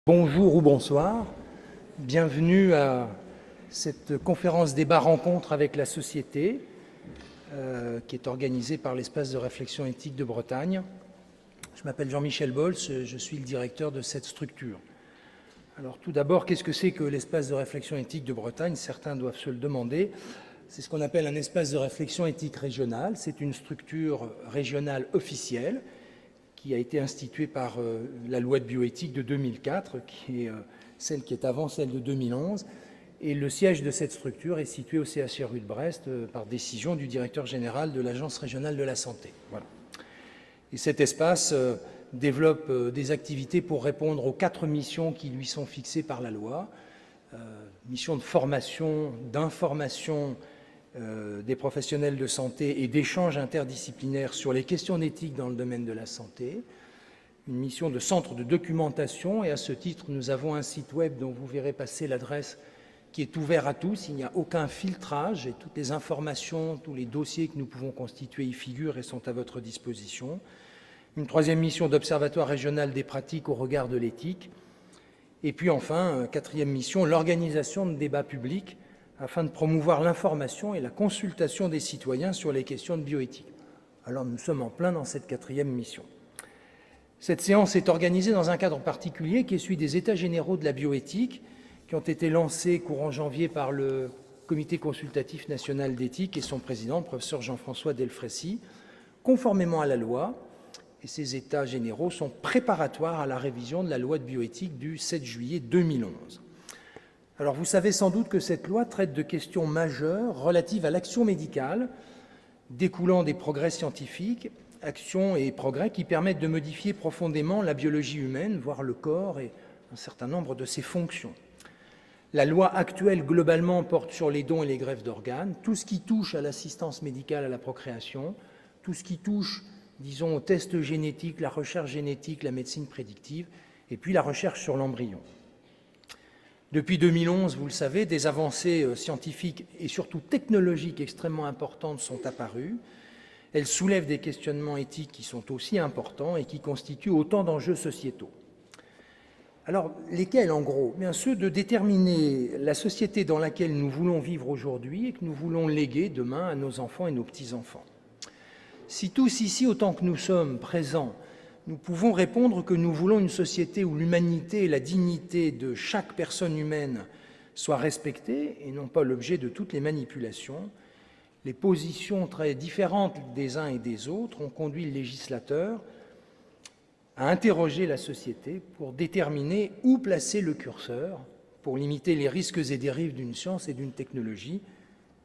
Bonjour ou bonsoir, bienvenue à cette conférence débat rencontre avec la société qui est organisée par l'Espace de réflexion éthique de Bretagne. Je m'appelle Jean-Michel Bols, je suis le directeur de cette structure. Alors tout d'abord, qu'est-ce que c'est que l'Espace de réflexion éthique de Bretagne? Certains doivent se le demander. C'est ce qu'on appelle un espace de réflexion éthique régional. C'est une structure régionale officielle qui a été instituée par la loi de bioéthique de 2004, qui est celle qui est avant celle de 2011. Et le siège de cette structure est situé au CHRU de Brest par décision du directeur général de l'Agence régionale de la santé. Voilà. Et cet espace développe des activités pour répondre aux 4 missions qui lui sont fixées par la loi. Mission de formation, d'information des professionnels de santé et d'échanges interdisciplinaires sur les questions d'éthique dans le domaine de la santé, une mission de centre de documentation, et à ce titre, nous avons un site web dont vous verrez passer l'adresse qui est ouvert à tous, il n'y a aucun filtrage et toutes les informations, tous les dossiers que nous pouvons constituer y figurent et sont à votre disposition. Une 3e mission d'observatoire régional des pratiques au regard de l'éthique, et puis enfin, 4e mission, l'organisation de débats publics afin de promouvoir l'information et la consultation des citoyens sur les questions de bioéthique. Alors nous sommes en plein dans cette 4e mission. Cette séance est organisée dans un cadre particulier qui est celui des États généraux de la bioéthique qui ont été lancés courant janvier par le Comité consultatif national d'éthique et son président, le professeur Jean-François Delfraissy, conformément à la loi. Et ces États généraux sont préparatoires à la révision de la loi de bioéthique du 7 juillet 2011. Alors vous savez sans doute que cette loi traite de questions majeures relatives à l'action médicale, découlant des progrès scientifiques, actions et progrès qui permettent de modifier profondément la biologie humaine, voire le corps et un certain nombre de ses fonctions. La loi actuelle, globalement, porte sur les dons et les greffes d'organes, tout ce qui touche à l'assistance médicale à la procréation, tout ce qui touche, disons, aux tests génétiques, la recherche génétique, la médecine prédictive, et puis la recherche sur l'embryon. Depuis 2011, vous le savez, des avancées scientifiques et surtout technologiques extrêmement importantes sont apparues. Elles soulèvent des questionnements éthiques qui sont aussi importants et qui constituent autant d'enjeux sociétaux. Alors, lesquels en gros? Bien ceux de déterminer la société dans laquelle nous voulons vivre aujourd'hui et que nous voulons léguer demain à nos enfants et nos petits-enfants. Si tous ici, autant que nous sommes présents, nous pouvons répondre que nous voulons une société où l'humanité et la dignité de chaque personne humaine soient respectées et non pas l'objet de toutes les manipulations, les positions très différentes des uns et des autres ont conduit le législateur à interroger la société pour déterminer où placer le curseur pour limiter les risques et dérives d'une science et d'une technologie,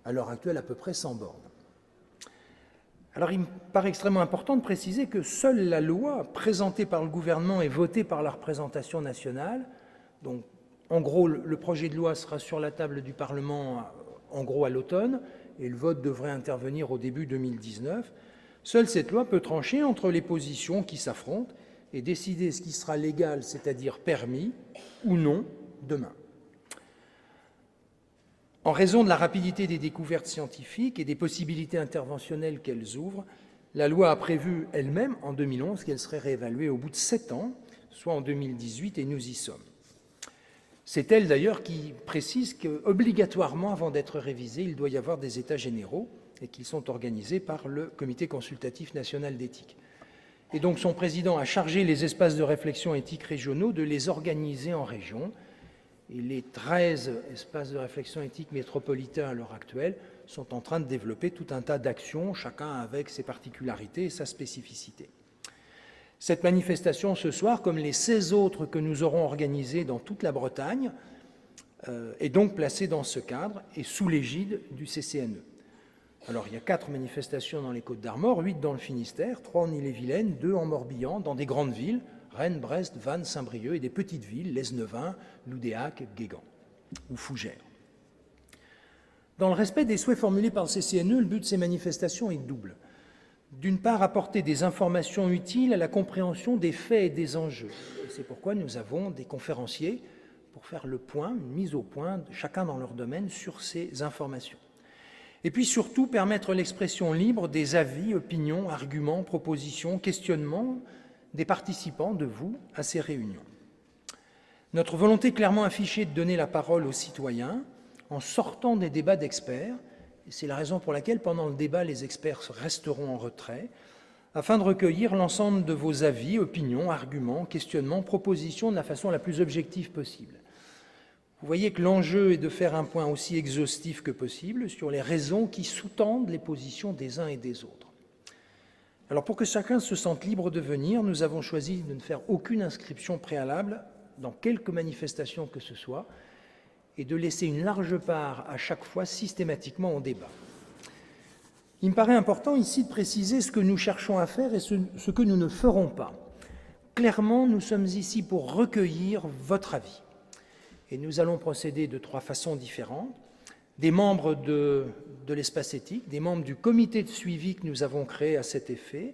à l'heure actuelle à peu près sans bornes. Alors il me paraît extrêmement important de préciser que seule la loi présentée par le gouvernement et votée par la représentation nationale, donc en gros le projet de loi sera sur la table du Parlement en gros à l'automne et le vote devrait intervenir au début 2019, seule cette loi peut trancher entre les positions qui s'affrontent et décider ce qui sera légal, c'est-à-dire permis ou non demain. En raison de la rapidité des découvertes scientifiques et des possibilités interventionnelles qu'elles ouvrent, la loi a prévu elle-même, en 2011, qu'elle serait réévaluée au bout de 7 ans, soit en 2018, et nous y sommes. C'est elle, d'ailleurs, qui précise qu'obligatoirement, avant d'être révisée, il doit y avoir des états généraux et qu'ils sont organisés par le Comité consultatif national d'éthique. Et donc son président a chargé les espaces de réflexion éthique régionaux de les organiser en région. Et les 13 espaces de réflexion éthique métropolitains à l'heure actuelle sont en train de développer tout un tas d'actions, chacun avec ses particularités et sa spécificité. Cette manifestation ce soir, comme les 16 autres que nous aurons organisées dans toute la Bretagne, est donc placée dans ce cadre et sous l'égide du CCNE. Alors il y a 4 manifestations dans les Côtes-d'Armor, 8 dans le Finistère, 3 en Ille-et-Vilaine, 2 en Morbihan, dans des grandes villes, Rennes, Brest, Vannes, Saint-Brieuc, et des petites villes, Lesneven, Loudéac, Guégan ou Fougères. Dans le respect des souhaits formulés par le CCNE, le but de ces manifestations est double. D'une part, apporter des informations utiles à la compréhension des faits et des enjeux. C'est pourquoi nous avons des conférenciers pour faire le point, une mise au point, chacun dans leur domaine, sur ces informations. Et puis surtout, permettre l'expression libre des avis, opinions, arguments, propositions, questionnements des participants, de vous, à ces réunions. Notre volonté clairement affichée de donner la parole aux citoyens en sortant des débats d'experts, et c'est la raison pour laquelle pendant le débat les experts resteront en retrait, afin de recueillir l'ensemble de vos avis, opinions, arguments, questionnements, propositions de la façon la plus objective possible. Vous voyez que l'enjeu est de faire un point aussi exhaustif que possible sur les raisons qui sous-tendent les positions des uns et des autres. Alors pour que chacun se sente libre de venir, nous avons choisi de ne faire aucune inscription préalable dans quelque manifestation que ce soit et de laisser une large part à chaque fois systématiquement au débat. Il me paraît important ici de préciser ce que nous cherchons à faire et ce que nous ne ferons pas. Clairement, nous sommes ici pour recueillir votre avis. Et nous allons procéder de 3 façons différentes. Des membres de l'espace éthique, des membres du comité de suivi que nous avons créé à cet effet,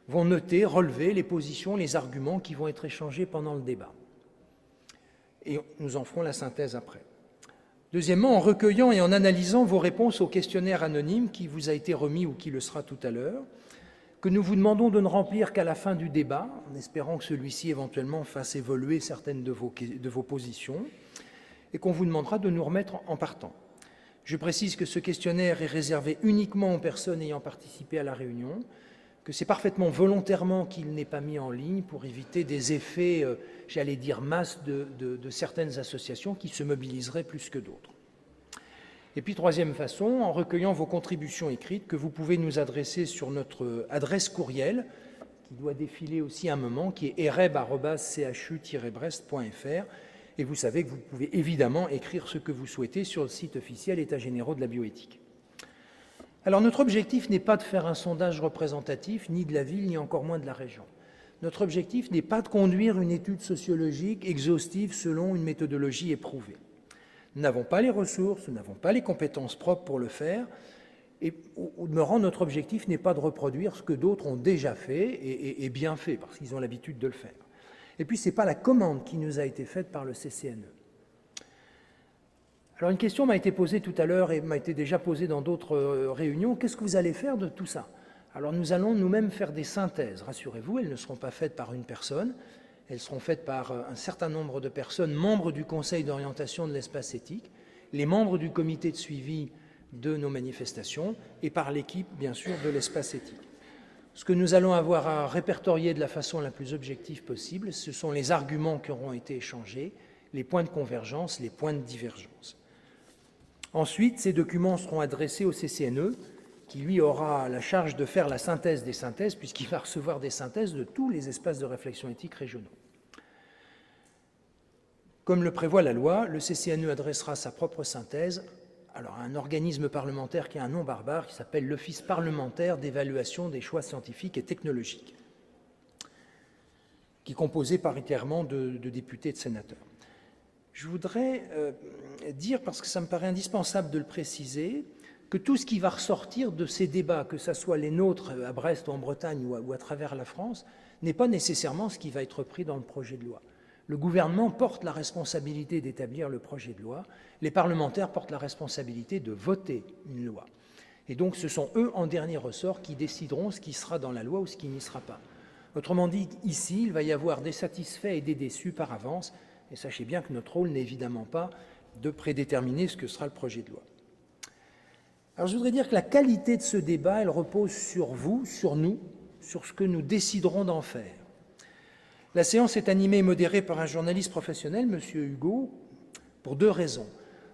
vont noter, relever les positions, les arguments qui vont être échangés pendant le débat. Et nous en ferons la synthèse après. Deuxièmement, en recueillant et en analysant vos réponses au questionnaire anonyme qui vous a été remis ou qui le sera tout à l'heure, que nous vous demandons de ne remplir qu'à la fin du débat, en espérant que celui-ci éventuellement fasse évoluer certaines de vos positions, et qu'on vous demandera de nous remettre en partant. Je précise que ce questionnaire est réservé uniquement aux personnes ayant participé à la réunion, que c'est parfaitement volontairement qu'il n'est pas mis en ligne pour éviter des effets, j'allais dire, masse de certaines associations qui se mobiliseraient plus que d'autres. Et puis, troisième façon, en recueillant vos contributions écrites que vous pouvez nous adresser sur notre adresse courriel, qui doit défiler aussi un moment, qui est ereb@chu-brest.fr. Et vous savez que vous pouvez évidemment écrire ce que vous souhaitez sur le site officiel États généraux de la bioéthique. Alors notre objectif n'est pas de faire un sondage représentatif, ni de la ville, ni encore moins de la région. Notre objectif n'est pas de conduire une étude sociologique exhaustive selon une méthodologie éprouvée. Nous n'avons pas les ressources, nous n'avons pas les compétences propres pour le faire, et au demeurant, notre objectif n'est pas de reproduire ce que d'autres ont déjà fait et bien fait, parce qu'ils ont l'habitude de le faire. Et puis, ce n'est pas la commande qui nous a été faite par le CCNE. Alors, une question m'a été posée tout à l'heure et m'a été déjà posée dans d'autres réunions. Qu'est-ce que vous allez faire de tout ça? Alors, nous allons nous-mêmes faire des synthèses. Rassurez-vous, elles ne seront pas faites par une personne. Elles seront faites par un certain nombre de personnes, membres du Conseil d'orientation de l'espace éthique, les membres du comité de suivi de nos manifestations et par l'équipe, bien sûr, de l'espace éthique. Ce que nous allons avoir à répertorier de la façon la plus objective possible, ce sont les arguments qui auront été échangés, les points de convergence, les points de divergence. Ensuite, ces documents seront adressés au CCNE, qui lui aura la charge de faire la synthèse des synthèses, puisqu'il va recevoir des synthèses de tous les espaces de réflexion éthique régionaux. Comme le prévoit la loi, le CCNE adressera sa propre synthèse à un organisme parlementaire qui a un nom barbare, qui s'appelle l'Office parlementaire d'évaluation des choix scientifiques et technologiques, qui est composé paritairement de députés et de sénateurs. Je voudrais dire, parce que ça me paraît indispensable de le préciser, que tout ce qui va ressortir de ces débats, que ce soit les nôtres à Brest ou en Bretagne ou à travers la France, n'est pas nécessairement ce qui va être repris dans le projet de loi. Le gouvernement porte la responsabilité d'établir le projet de loi, les parlementaires portent la responsabilité de voter une loi. Et donc ce sont eux, en dernier ressort, qui décideront ce qui sera dans la loi ou ce qui n'y sera pas. Autrement dit, ici, il va y avoir des satisfaits et des déçus par avance, et sachez bien que notre rôle n'est évidemment pas de prédéterminer ce que sera le projet de loi. Alors je voudrais dire que la qualité de ce débat, elle repose sur vous, sur nous, sur ce que nous déciderons d'en faire. La séance est animée et modérée par un journaliste professionnel, M. Hugo, pour 2 raisons.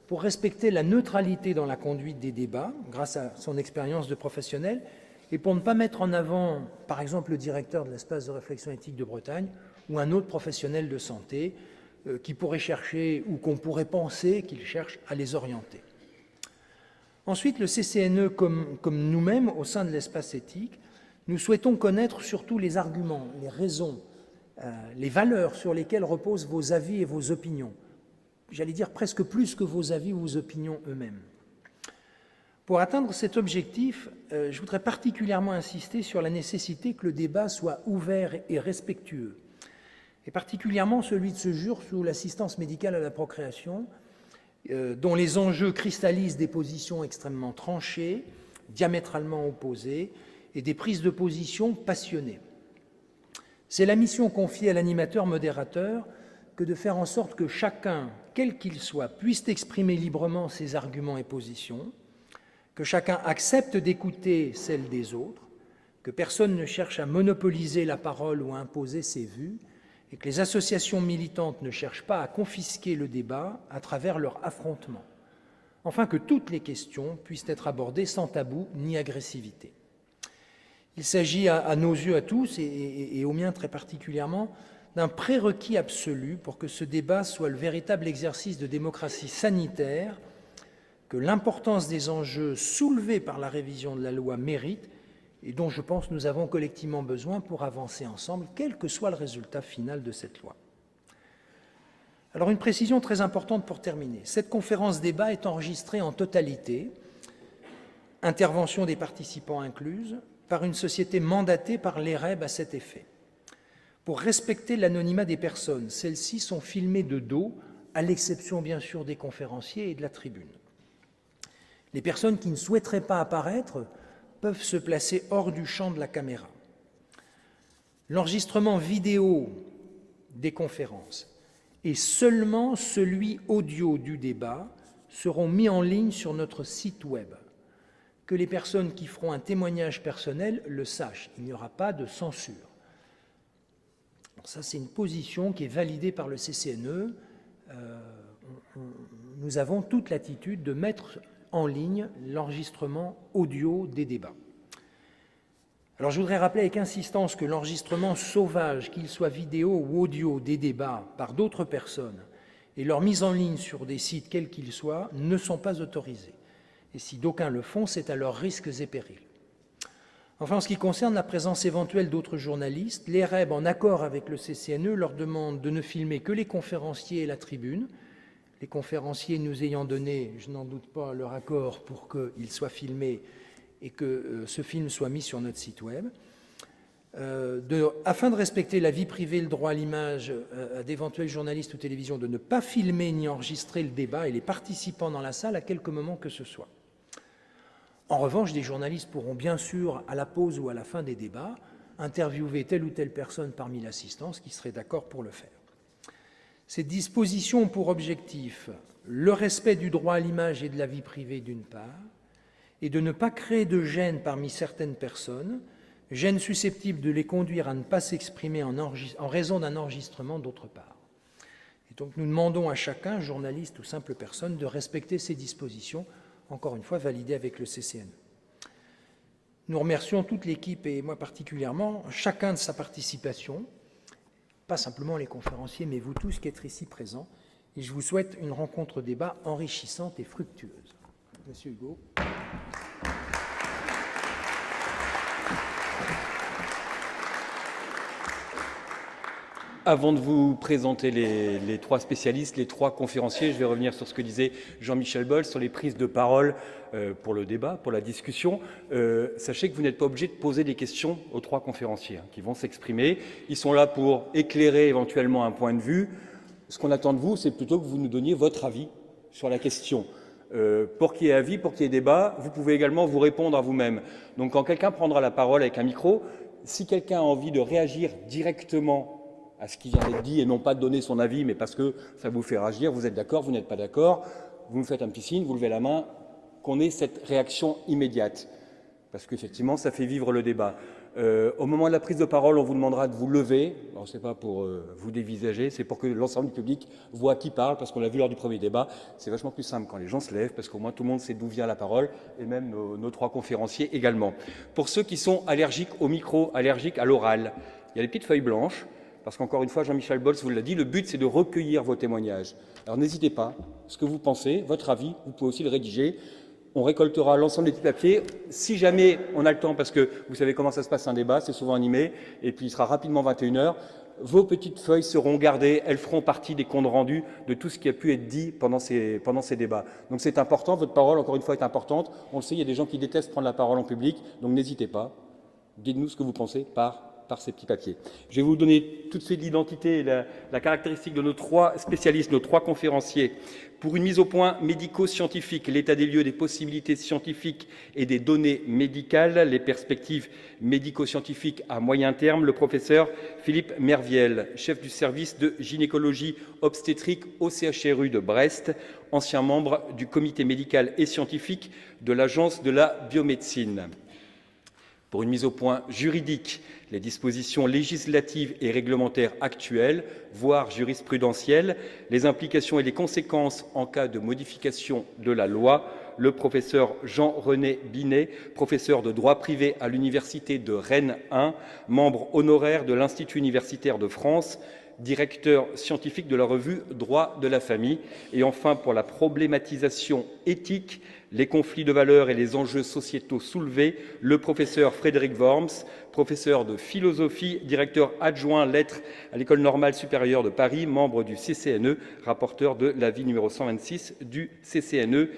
Pour respecter la neutralité dans la conduite des débats, grâce à son expérience de professionnel, et pour ne pas mettre en avant, par exemple, le directeur de l'espace de réflexion éthique de Bretagne ou un autre professionnel de santé qui pourrait chercher ou qu'on pourrait penser qu'il cherche à les orienter. Ensuite, le CCNE, comme nous-mêmes, au sein de l'espace éthique, nous souhaitons connaître surtout les arguments, les raisons, les valeurs sur lesquelles reposent vos avis et vos opinions. J'allais dire presque plus que vos avis ou vos opinions eux-mêmes. Pour atteindre cet objectif, je voudrais particulièrement insister sur la nécessité que le débat soit ouvert et respectueux, et particulièrement celui de ce jour sous l'assistance médicale à la procréation, dont les enjeux cristallisent des positions extrêmement tranchées, diamétralement opposées, et des prises de position passionnées. C'est la mission confiée à l'animateur modérateur que de faire en sorte que chacun, quel qu'il soit, puisse exprimer librement ses arguments et positions, que chacun accepte d'écouter celles des autres, que personne ne cherche à monopoliser la parole ou à imposer ses vues, et que les associations militantes ne cherchent pas à confisquer le débat à travers leur affrontement. Enfin, que toutes les questions puissent être abordées sans tabou ni agressivité. Il s'agit à nos yeux à tous, et aux miens très particulièrement, d'un prérequis absolu pour que ce débat soit le véritable exercice de démocratie sanitaire, que l'importance des enjeux soulevés par la révision de la loi mérite et dont je pense nous avons collectivement besoin pour avancer ensemble, quel que soit le résultat final de cette loi. Alors une précision très importante pour terminer. Cette conférence débat est enregistrée en totalité, intervention des participants incluse, par une société mandatée par l'EREB à cet effet. Pour respecter l'anonymat des personnes, celles-ci sont filmées de dos, à l'exception bien sûr des conférenciers et de la tribune. Les personnes qui ne souhaiteraient pas apparaître peuvent se placer hors du champ de la caméra. L'enregistrement vidéo des conférences et seulement celui audio du débat seront mis en ligne sur notre site web. Que les personnes qui feront un témoignage personnel le sachent, il n'y aura pas de censure. Ça, c'est une position qui est validée par le CCNE. Nous avons toute l'attitude de mettre en ligne l'enregistrement audio des débats. Alors je voudrais rappeler avec insistance que l'enregistrement sauvage, qu'il soit vidéo ou audio des débats par d'autres personnes et leur mise en ligne sur des sites quels qu'ils soient ne sont pas autorisés. Et si d'aucuns le font, c'est à leurs risques et périls. Enfin, en ce qui concerne la présence éventuelle d'autres journalistes, l'EREB, en accord avec le CCNE, leur demande de ne filmer que les conférenciers et la tribune, les conférenciers nous ayant donné, je n'en doute pas, leur accord pour qu'ils soient filmés et que ce film soit mis sur notre site web. Afin de respecter la vie privée et le droit à l'image d'éventuels journalistes ou télévisions, de ne pas filmer ni enregistrer le débat et les participants dans la salle à quelque moment que ce soit. En revanche, des journalistes pourront bien sûr, à la pause ou à la fin des débats, interviewer telle ou telle personne parmi l'assistance qui serait d'accord pour le faire. Ces dispositions ont pour objectif le respect du droit à l'image et de la vie privée d'une part, et de ne pas créer de gêne parmi certaines personnes, gêne susceptible de les conduire à ne pas s'exprimer en raison d'un enregistrement d'autre part. Et donc nous demandons à chacun, journaliste ou simple personne, de respecter ces dispositions, encore une fois validées avec le CCNE. Nous remercions toute l'équipe, et moi particulièrement, chacun de sa participation, pas simplement les conférenciers, mais vous tous qui êtes ici présents, et je vous souhaite une rencontre débat enrichissante et fructueuse. Monsieur Hugo. Avant de vous présenter les trois spécialistes, les trois conférenciers, je vais revenir sur ce que disait Jean-Michel Boll sur les prises de parole pour le débat, pour la discussion. Sachez que vous n'êtes pas obligé de poser des questions aux trois conférenciers qui vont s'exprimer. Ils sont là pour éclairer éventuellement un point de vue. Ce qu'on attend de vous, c'est plutôt que vous nous donniez votre avis sur la question. Pour qu'il y ait avis, pour qu'il y ait débat, vous pouvez également vous répondre à vous-même. Donc quand quelqu'un prendra la parole avec un micro, si quelqu'un a envie de réagir directement à ce qui vient d'être dit et non pas de donner son avis, mais parce que ça vous fait réagir, vous êtes d'accord, vous n'êtes pas d'accord, vous me faites un petit signe, vous levez la main, qu'on ait cette réaction immédiate. Parce qu'effectivement, ça fait vivre le débat. Au moment de la prise de parole, on vous demandera de vous lever. Alors, ce n'est pas pour vous dévisager, c'est pour que l'ensemble du public voit qui parle, parce qu'on l'a vu lors du premier débat. C'est vachement plus simple quand les gens se lèvent, parce qu'au moins tout le monde sait d'où vient la parole, et même nos trois conférenciers également. Pour ceux qui sont allergiques au micro, allergiques à l'oral, il y a des petites feuilles blanches. Parce qu'encore une fois, Jean-Michel Boll vous l'a dit, le but, c'est de recueillir vos témoignages. Alors n'hésitez pas, ce que vous pensez, votre avis, vous pouvez aussi le rédiger. On récoltera l'ensemble des petits papiers. Si jamais on a le temps, parce que vous savez comment ça se passe un débat, c'est souvent animé, et puis il sera rapidement 21h, vos petites feuilles seront gardées, elles feront partie des comptes rendus de tout ce qui a pu être dit pendant ces débats. Donc c'est important, votre parole, encore une fois, est importante. On le sait, il y a des gens qui détestent prendre la parole en public, donc n'hésitez pas. Dites-nous ce que vous pensez par par ces petits papiers. Je vais vous donner tout de suite l'identité et la caractéristique de nos 3 spécialistes, nos 3 conférenciers. Pour une mise au point médico-scientifique, l'état des lieux des possibilités scientifiques et des données médicales, les perspectives médico-scientifiques à moyen terme, le professeur Philippe Merviel, chef du service de gynécologie obstétrique au CHRU de Brest, ancien membre du comité médical et scientifique de l'Agence de la biomédecine. Pour une mise au point juridique, les dispositions législatives et réglementaires actuelles, voire jurisprudentielles, les implications et les conséquences en cas de modification de la loi, le professeur Jean-René Binet, professeur de droit privé à l'Université de Rennes 1, membre honoraire de l'Institut universitaire de France, directeur scientifique de la revue Droit de la famille. Et enfin, pour la problématisation éthique, les conflits de valeurs et les enjeux sociétaux soulevés, le professeur Frédéric Worms, professeur de philosophie, directeur adjoint lettres à l'École normale supérieure de Paris, membre du CCNE, rapporteur de l'avis numéro 126 du CCNE.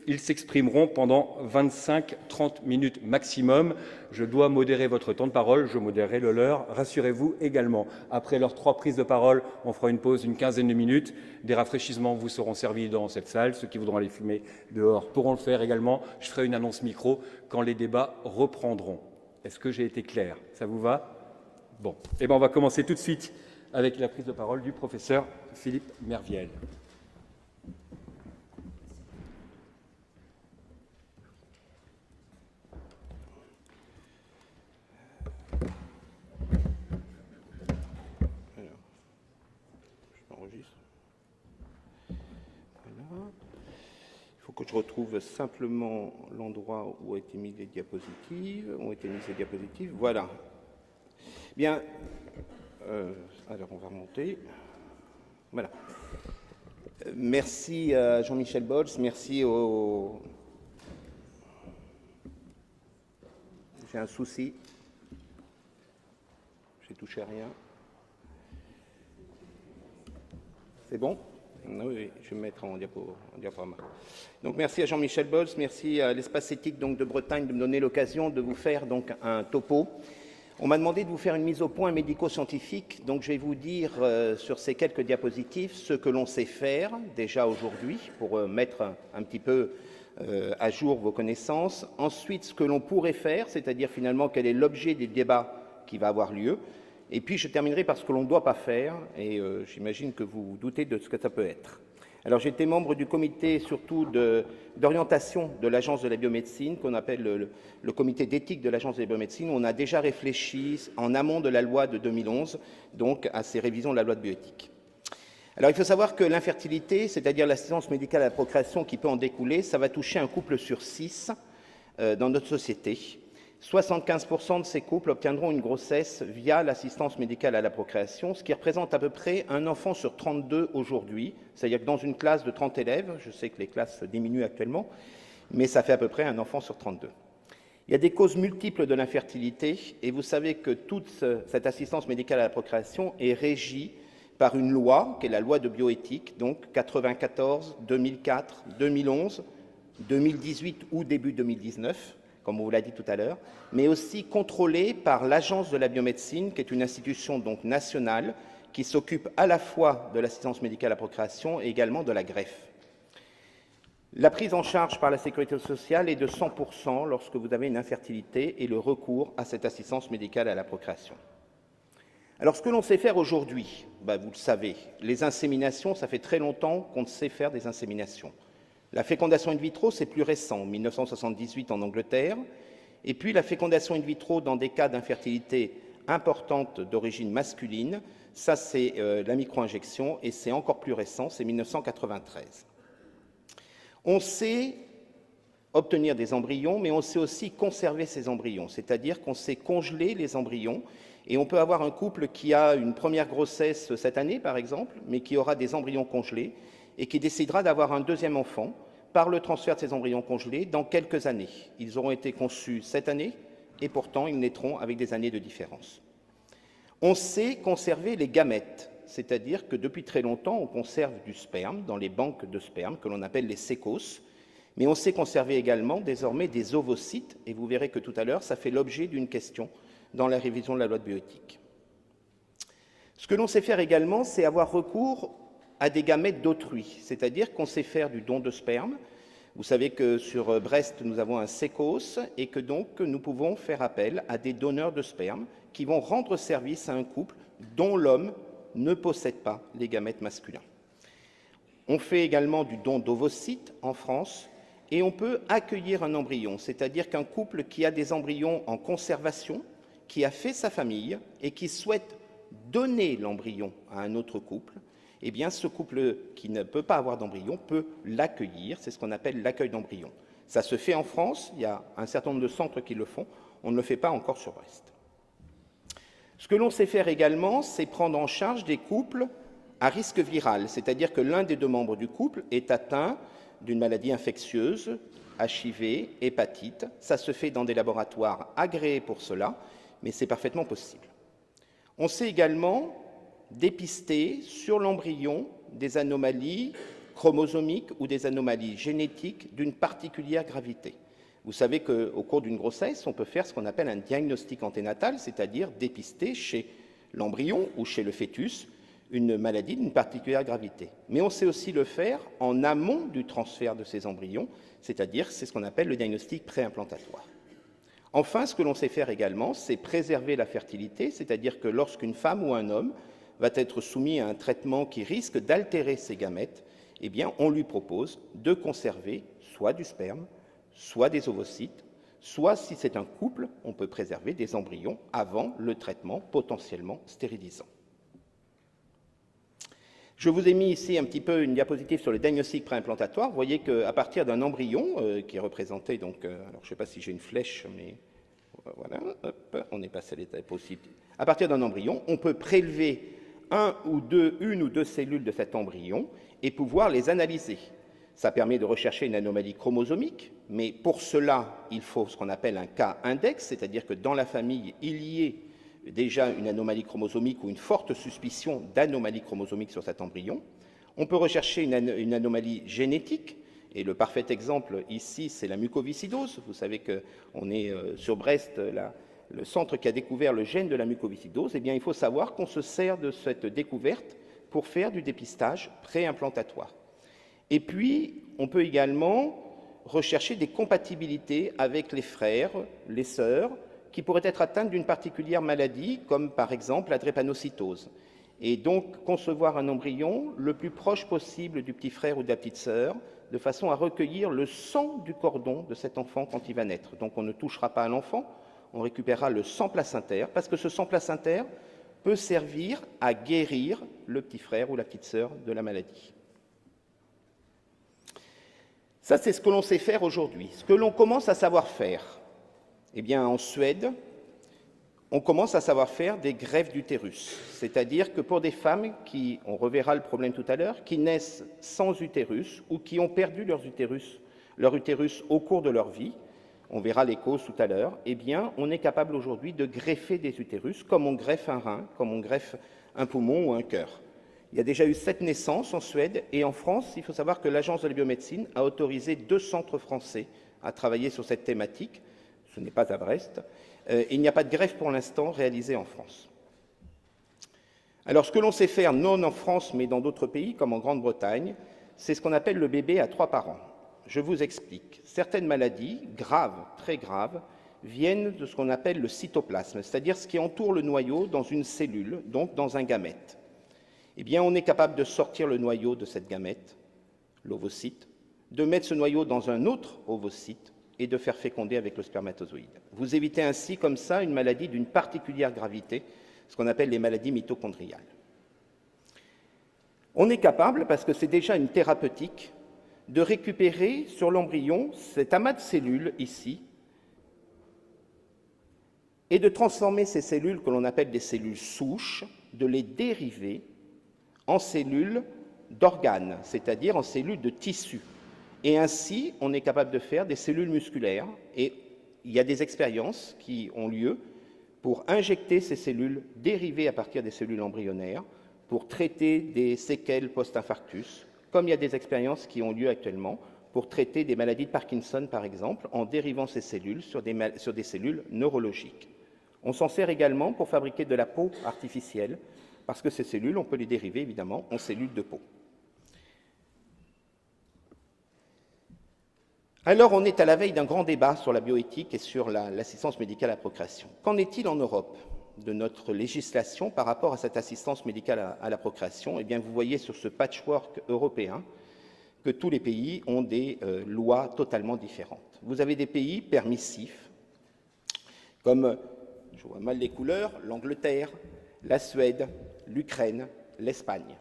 Ils s'exprimeront pendant 25-30 minutes maximum. Je dois modérer votre temps de parole, je modérerai le leur, rassurez-vous également. Après leurs 3 prises de parole, on fera une pause d'une quinzaine de minutes. Des rafraîchissements vous seront servis dans cette salle. Ceux qui voudront aller fumer dehors pourront le faire également. Je ferai une annonce micro quand les débats reprendront. Est-ce que j'ai été clair? Ça vous va? Bon. Eh bien, on va commencer tout de suite avec la prise de parole du professeur Philippe Merviel. Que je retrouve simplement l'endroit où ont été mises les diapositives. Voilà. Bien. Alors, on va remonter. Voilà. Merci à Jean-Michel Bols. Merci au... J'ai un souci. J'ai touché à rien. C'est bon? Oui, je vais me mettre en diaporama. Donc, merci à Jean-Michel Bols, merci à l'Espace éthique de Bretagne de me donner l'occasion de vous faire donc un topo. On m'a demandé de vous faire une mise au point médico-scientifique, donc je vais vous dire sur ces quelques diapositives ce que l'on sait faire déjà aujourd'hui pour mettre un petit peu à jour vos connaissances. Ensuite, ce que l'on pourrait faire, c'est-à-dire finalement quel est l'objet du débat qui va avoir lieu. Et puis, je terminerai par ce que l'on ne doit pas faire, et j'imagine que vous vous doutez de ce que ça peut être. Alors, j'étais membre du comité, surtout d'orientation de l'Agence de la biomédecine, qu'on appelle le comité d'éthique de l'Agence de la biomédecine, où on a déjà réfléchi en amont de la loi de 2011, donc à ces révisions de la loi de bioéthique. Alors, il faut savoir que l'infertilité, c'est-à-dire l'assistance médicale à la procréation qui peut en découler, ça va toucher un couple sur 6 dans notre société. 75% de ces couples obtiendront une grossesse via l'assistance médicale à la procréation, ce qui représente à peu près un enfant sur 32 aujourd'hui. C'est-à-dire que dans une classe de 30 élèves, je sais que les classes diminuent actuellement, mais ça fait à peu près un enfant sur 32. Il y a des causes multiples de l'infertilité, et vous savez que toute cette assistance médicale à la procréation est régie par une loi, qui est la loi de bioéthique, donc 94, 2004, 2011, 2018 ou début 2019, comme on vous l'a dit tout à l'heure, mais aussi contrôlée par l'Agence de la biomédecine, qui est une institution donc nationale qui s'occupe à la fois de l'assistance médicale à la procréation et également de la greffe. La prise en charge par la sécurité sociale est de 100% lorsque vous avez une infertilité et le recours à cette assistance médicale à la procréation. Alors, ce que l'on sait faire aujourd'hui, vous le savez, les inséminations, ça fait très longtemps qu'on sait faire des inséminations. La fécondation in vitro, c'est plus récent, 1978 en Angleterre, et puis la fécondation in vitro dans des cas d'infertilité importante d'origine masculine, ça c'est la micro-injection, et c'est encore plus récent, c'est 1993. On sait obtenir des embryons, mais on sait aussi conserver ces embryons, c'est-à-dire qu'on sait congeler les embryons, et on peut avoir un couple qui a une première grossesse cette année, par exemple, mais qui aura des embryons congelés, et qui décidera d'avoir un deuxième enfant par le transfert de ces embryons congelés dans quelques années. Ils auront été conçus cette année, et pourtant ils naîtront avec des années de différence. On sait conserver les gamètes, c'est-à-dire que depuis très longtemps, on conserve du sperme dans les banques de sperme, que l'on appelle les sécos, mais on sait conserver également désormais des ovocytes, et vous verrez que tout à l'heure, ça fait l'objet d'une question dans la révision de la loi de bioéthique. Ce que l'on sait faire également, c'est avoir recours à des gamètes d'autrui, c'est-à-dire qu'on sait faire du don de sperme. Vous savez que sur Brest, nous avons un sécos et que donc nous pouvons faire appel à des donneurs de sperme qui vont rendre service à un couple dont l'homme ne possède pas les gamètes masculins. On fait également du don d'ovocytes en France et on peut accueillir un embryon, c'est-à-dire qu'un couple qui a des embryons en conservation, qui a fait sa famille et qui souhaite donner l'embryon à un autre couple, eh bien, ce couple qui ne peut pas avoir d'embryon peut l'accueillir. C'est ce qu'on appelle l'accueil d'embryon. Ça se fait en France, il y a un certain nombre de centres qui le font. On ne le fait pas encore sur Brest. Ce que l'on sait faire également, c'est prendre en charge des couples à risque viral, c'est-à-dire que l'un des deux membres du couple est atteint d'une maladie infectieuse, HIV, hépatite. Ça se fait dans des laboratoires agréés pour cela, mais c'est parfaitement possible. On sait également dépister sur l'embryon des anomalies chromosomiques ou des anomalies génétiques d'une particulière gravité. Vous savez qu'au cours d'une grossesse, on peut faire ce qu'on appelle un diagnostic anténatal, c'est-à-dire dépister chez l'embryon ou chez le fœtus une maladie d'une particulière gravité. Mais on sait aussi le faire en amont du transfert de ces embryons, c'est-à-dire c'est ce qu'on appelle le diagnostic préimplantatoire. Enfin, ce que l'on sait faire également, c'est préserver la fertilité, c'est-à-dire que lorsqu'une femme ou un homme va être soumis à un traitement qui risque d'altérer ses gamètes, eh bien, on lui propose de conserver soit du sperme, soit des ovocytes, soit, si c'est un couple, on peut préserver des embryons avant le traitement potentiellement stérilisant. Je vous ai mis ici un petit peu une diapositive sur le diagnostic préimplantatoire. Vous voyez qu'à partir d'un embryon, qui est représenté, donc, alors je ne sais pas si j'ai une flèche, mais voilà, hop, on est passé à l'étape aussi. À partir d'un embryon, on peut prélever une ou deux cellules de cet embryon et pouvoir les analyser. Ça permet de rechercher une anomalie chromosomique, mais pour cela, il faut ce qu'on appelle un cas index, c'est-à-dire que dans la famille, il y ait déjà une anomalie chromosomique ou une forte suspicion d'anomalie chromosomique sur cet embryon. On peut rechercher une anomalie génétique, et le parfait exemple ici, c'est la mucoviscidose. Vous savez qu'on est sur Brest, le centre qui a découvert le gène de la mucoviscidose. Eh bien, il faut savoir qu'on se sert de cette découverte pour faire du dépistage préimplantatoire. Et puis, on peut également rechercher des compatibilités avec les frères, les sœurs, qui pourraient être atteintes d'une particulière maladie, comme par exemple la drépanocytose. Et donc, concevoir un embryon le plus proche possible du petit frère ou de la petite sœur, de façon à recueillir le sang du cordon de cet enfant quand il va naître. Donc, on ne touchera pas à l'enfant, on récupérera le sang placentaire, parce que ce sang placentaire peut servir à guérir le petit frère ou la petite sœur de la maladie. Ça, c'est ce que l'on sait faire aujourd'hui. Ce que l'on commence à savoir faire, eh bien, en Suède, on commence à savoir faire des greffes d'utérus. C'est-à-dire que pour des femmes qui, on reverra le problème tout à l'heure, qui naissent sans utérus ou qui ont perdu leur utérus au cours de leur vie, on verra les causes tout à l'heure, eh bien, on est capable aujourd'hui de greffer des utérus comme on greffe un rein, comme on greffe un poumon ou un cœur. Il y a déjà eu 7 naissances en Suède et en France, il faut savoir que l'Agence de la biomédecine a autorisé 2 centres français à travailler sur cette thématique. Ce n'est pas à Brest. Il n'y a pas de greffe pour l'instant réalisée en France. Alors, ce que l'on sait faire, non en France, mais dans d'autres pays, comme en Grande-Bretagne, c'est ce qu'on appelle le bébé à 3 parents. Je vous explique. Certaines maladies, graves, très graves, viennent de ce qu'on appelle le cytoplasme, c'est-à-dire ce qui entoure le noyau dans une cellule, donc dans un gamète. Eh bien, on est capable de sortir le noyau de cette gamète, l'ovocyte, de mettre ce noyau dans un autre ovocyte et de faire féconder avec le spermatozoïde. Vous évitez ainsi, comme ça, une maladie d'une particulière gravité, ce qu'on appelle les maladies mitochondriales. On est capable, parce que c'est déjà une thérapeutique, de récupérer sur l'embryon cet amas de cellules ici et de transformer ces cellules que l'on appelle des cellules souches, de les dériver en cellules d'organes, c'est-à-dire en cellules de tissu. Et ainsi, on est capable de faire des cellules musculaires et il y a des expériences qui ont lieu pour injecter ces cellules dérivées à partir des cellules embryonnaires pour traiter des séquelles post-infarctus, comme il y a des expériences qui ont lieu actuellement pour traiter des maladies de Parkinson, par exemple, en dérivant ces cellules sur des cellules neurologiques. On s'en sert également pour fabriquer de la peau artificielle, parce que ces cellules, on peut les dériver évidemment en cellules de peau. Alors, on est à la veille d'un grand débat sur la bioéthique et sur l'assistance médicale à la procréation. Qu'en est-il en Europe de notre législation par rapport à cette assistance médicale à la procréation? Eh bien, vous voyez sur ce patchwork européen que tous les pays ont des lois totalement différentes. Vous avez des pays permissifs, comme, je vois mal les couleurs, l'Angleterre, la Suède, l'Ukraine, l'Espagne.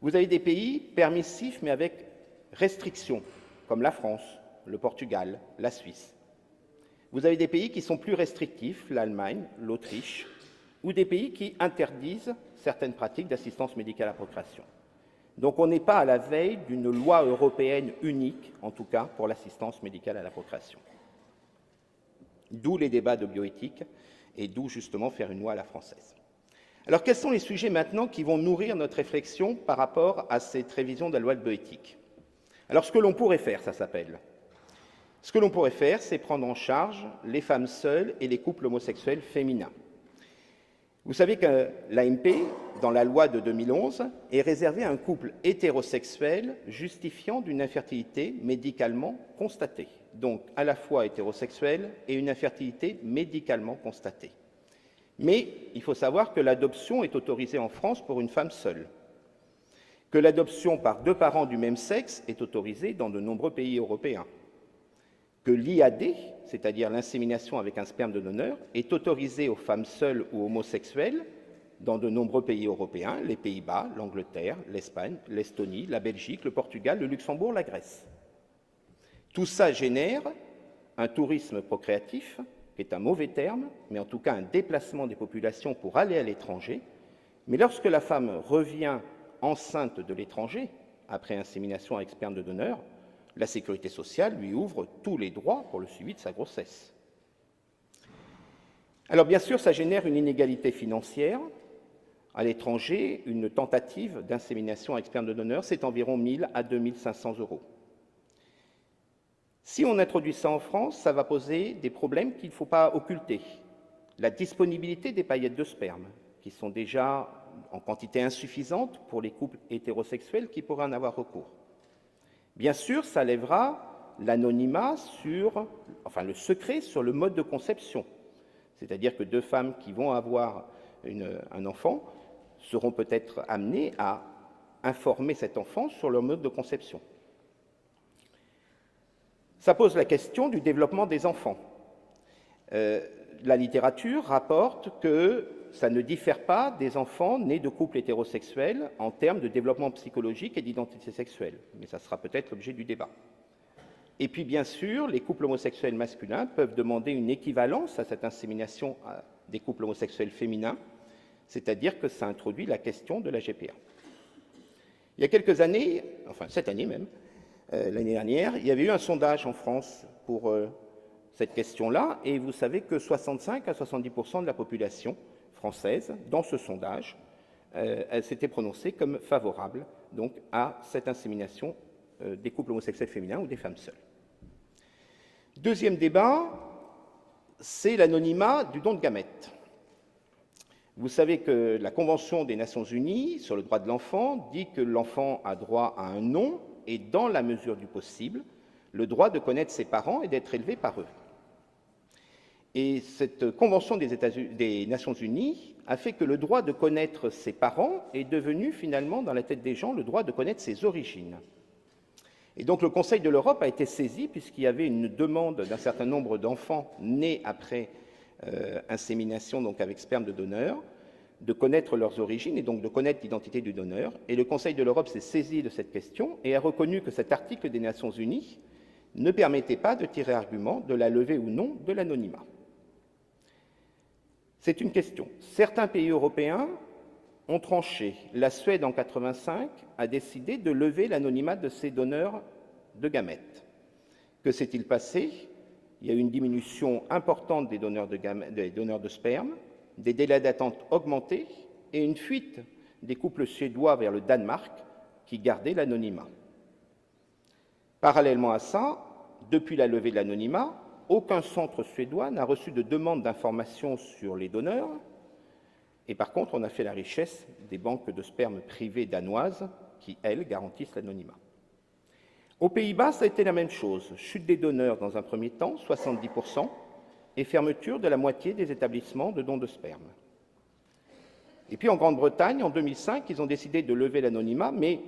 Vous avez des pays permissifs, mais avec restrictions, comme la France, le Portugal, la Suisse. Vous avez des pays qui sont plus restrictifs, l'Allemagne, l'Autriche, ou des pays qui interdisent certaines pratiques d'assistance médicale à la procréation. Donc on n'est pas à la veille d'une loi européenne unique, en tout cas pour l'assistance médicale à la procréation. D'où les débats de bioéthique et d'où justement faire une loi à la française. Alors quels sont les sujets maintenant qui vont nourrir notre réflexion par rapport à cette révision de la loi de bioéthique? Alors, ce que l'on pourrait faire, ça s'appelle. Ce que l'on pourrait faire, c'est prendre en charge les femmes seules et les couples homosexuels féminins. Vous savez que l'AMP, dans la loi de 2011, est réservée à un couple hétérosexuel justifiant d'une infertilité médicalement constatée. Donc, à la fois hétérosexuel et une infertilité médicalement constatée. Mais il faut savoir que l'adoption est autorisée en France pour une femme seule, que l'adoption par deux parents du même sexe est autorisée dans de nombreux pays européens, que l'IAD, c'est-à-dire l'insémination avec un sperme de donneur, est autorisée aux femmes seules ou homosexuelles dans de nombreux pays européens, les Pays-Bas, l'Angleterre, l'Espagne, l'Estonie, la Belgique, le Portugal, le Luxembourg, la Grèce. Tout ça génère un tourisme procréatif, qui est un mauvais terme, mais en tout cas un déplacement des populations pour aller à l'étranger. Mais lorsque la femme revient enceinte de l'étranger, après insémination avec sperme de donneur, la sécurité sociale lui ouvre tous les droits pour le suivi de sa grossesse. Alors bien sûr, ça génère une inégalité financière. À l'étranger, une tentative d'insémination avec sperme de donneur, c'est environ 1 000 à 2 500 €. Si on introduit ça en France, ça va poser des problèmes qu'il ne faut pas occulter. La disponibilité des paillettes de sperme, qui sont déjà en quantité insuffisante pour les couples hétérosexuels qui pourraient en avoir recours. Bien sûr, ça lèvera l'anonymat le secret sur le mode de conception. C'est-à-dire que deux femmes qui vont avoir un enfant seront peut-être amenées à informer cet enfant sur leur mode de conception. Ça pose la question du développement des enfants. La littérature rapporte que ça ne diffère pas des enfants nés de couples hétérosexuels en termes de développement psychologique et d'identité sexuelle, mais ça sera peut-être l'objet du débat. Et puis, bien sûr, les couples homosexuels masculins peuvent demander une équivalence à cette insémination des couples homosexuels féminins, c'est-à-dire que ça introduit la question de la GPA. Il y a quelques années, enfin cette année même, l'année dernière, il y avait eu un sondage en France pour cette question-là, et vous savez que 65 à 70% de la population française, dans ce sondage, elle s'était prononcée comme favorable donc, à cette insémination des couples homosexuels féminins ou des femmes seules. Deuxième débat, c'est l'anonymat du don de gamètes. Vous savez que la Convention des Nations Unies sur le droit de l'enfant dit que l'enfant a droit à un nom et, dans la mesure du possible, le droit de connaître ses parents et d'être élevé par eux. Et cette Convention des Nations Unies a fait que le droit de connaître ses parents est devenu finalement, dans la tête des gens, le droit de connaître ses origines. Et donc le Conseil de l'Europe a été saisi puisqu'il y avait une demande d'un certain nombre d'enfants nés après insémination, donc avec sperme de donneur, de connaître leurs origines et donc de connaître l'identité du donneur. Et le Conseil de l'Europe s'est saisi de cette question et a reconnu que cet article des Nations Unies ne permettait pas de tirer argument de la levée ou non de l'anonymat. C'est une question. Certains pays européens ont tranché. La Suède, en 1985, a décidé de lever l'anonymat de ses donneurs de gamètes. Que s'est-il passé? Il y a eu une diminution importante des donneurs de sperme, des délais d'attente augmentés et une fuite des couples suédois vers le Danemark qui gardaient l'anonymat. Parallèlement à ça, depuis la levée de l'anonymat, aucun centre suédois n'a reçu de demande d'information sur les donneurs. Et par contre, on a fait la richesse des banques de sperme privées danoises qui, elles, garantissent l'anonymat. Aux Pays-Bas, ça a été la même chose. Chute des donneurs dans un premier temps, 70%, et fermeture de la moitié des établissements de dons de sperme. Et puis en Grande-Bretagne, en 2005, ils ont décidé de lever l'anonymat, mais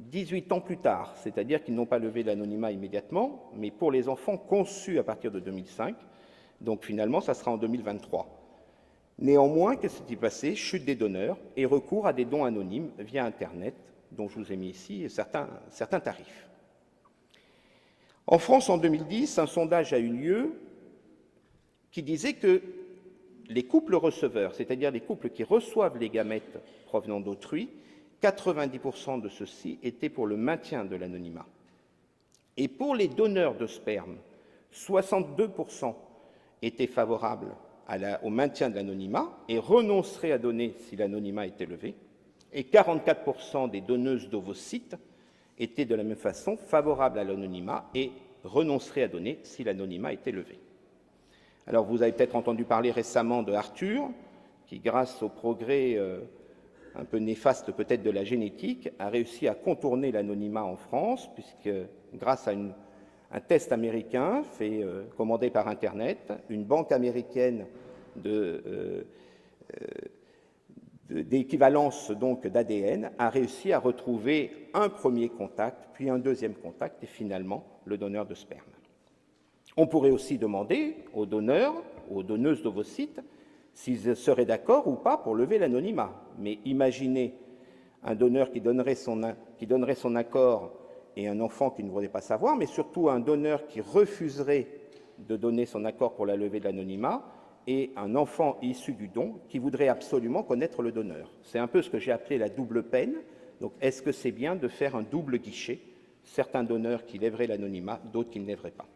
18 ans plus tard, c'est-à-dire qu'ils n'ont pas levé l'anonymat immédiatement, mais pour les enfants conçus à partir de 2005, donc finalement, ça sera en 2023. Néanmoins, qu'est-ce qui s'est passé? Chute des donneurs et recours à des dons anonymes via Internet, dont je vous ai mis ici certains tarifs. En France, en 2010, un sondage a eu lieu qui disait que les couples receveurs, c'est-à-dire les couples qui reçoivent les gamètes provenant d'autrui, 90% de ceux-ci étaient pour le maintien de l'anonymat. Et pour les donneurs de sperme, 62% étaient favorables au maintien de l'anonymat et renonceraient à donner si l'anonymat était levé. Et 44% des donneuses d'ovocytes étaient de la même façon favorables à l'anonymat et renonceraient à donner si l'anonymat était levé. Alors vous avez peut-être entendu parler récemment de Arthur, qui grâce au progrès un peu néfaste peut-être de la génétique, a réussi à contourner l'anonymat en France, puisque grâce à un test américain commandé par Internet, une banque américaine d'équivalence donc d'ADN a réussi à retrouver un premier contact, puis un deuxième contact, et finalement le donneur de sperme. On pourrait aussi demander aux donneurs, aux donneuses d'ovocytes, s'ils seraient d'accord ou pas pour lever l'anonymat. Mais imaginez un donneur qui donnerait son accord et un enfant qui ne voudrait pas savoir, mais surtout un donneur qui refuserait de donner son accord pour la levée de l'anonymat et un enfant issu du don qui voudrait absolument connaître le donneur. C'est un peu ce que j'ai appelé la double peine. Donc, est-ce que c'est bien de faire un double guichet? Certains donneurs qui lèveraient l'anonymat, d'autres qui ne lèveraient pas.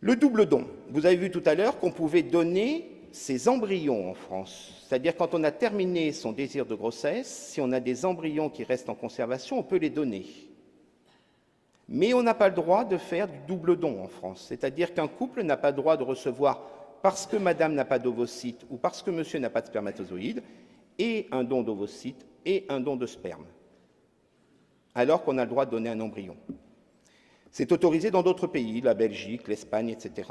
Le double don. Vous avez vu tout à l'heure qu'on pouvait donner ses embryons en France. C'est-à-dire quand on a terminé son désir de grossesse, si on a des embryons qui restent en conservation, on peut les donner. Mais on n'a pas le droit de faire du double don en France. C'est-à-dire qu'un couple n'a pas le droit de recevoir, parce que madame n'a pas d'ovocytes ou parce que monsieur n'a pas de spermatozoïdes, et un don d'ovocytes et un don de sperme, alors qu'on a le droit de donner un embryon. C'est autorisé dans d'autres pays, la Belgique, l'Espagne, etc.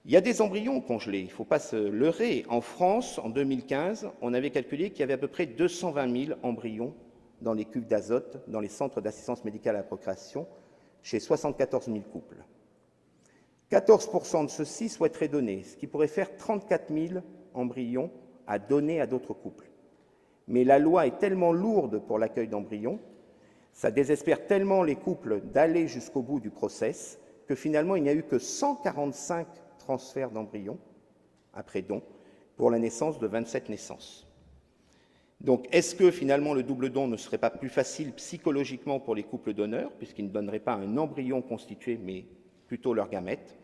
Il y a des embryons congelés, il ne faut pas se leurrer. En France, en 2015, on avait calculé qu'il y avait à peu près 220 000 embryons dans les cuves d'azote, dans les centres d'assistance médicale à la procréation, chez 74 000 couples. 14% de ceux-ci souhaiteraient donner, ce qui pourrait faire 34 000 embryons à donner à d'autres couples. Mais la loi est tellement lourde pour l'accueil d'embryons, ça désespère tellement les couples d'aller jusqu'au bout du process que finalement il n'y a eu que 145 transferts d'embryons après don pour la naissance de 27 naissances. Donc est-ce que finalement le double don ne serait pas plus facile psychologiquement pour les couples donneurs, puisqu'ils ne donneraient pas un embryon constitué mais plutôt leurs gamètes?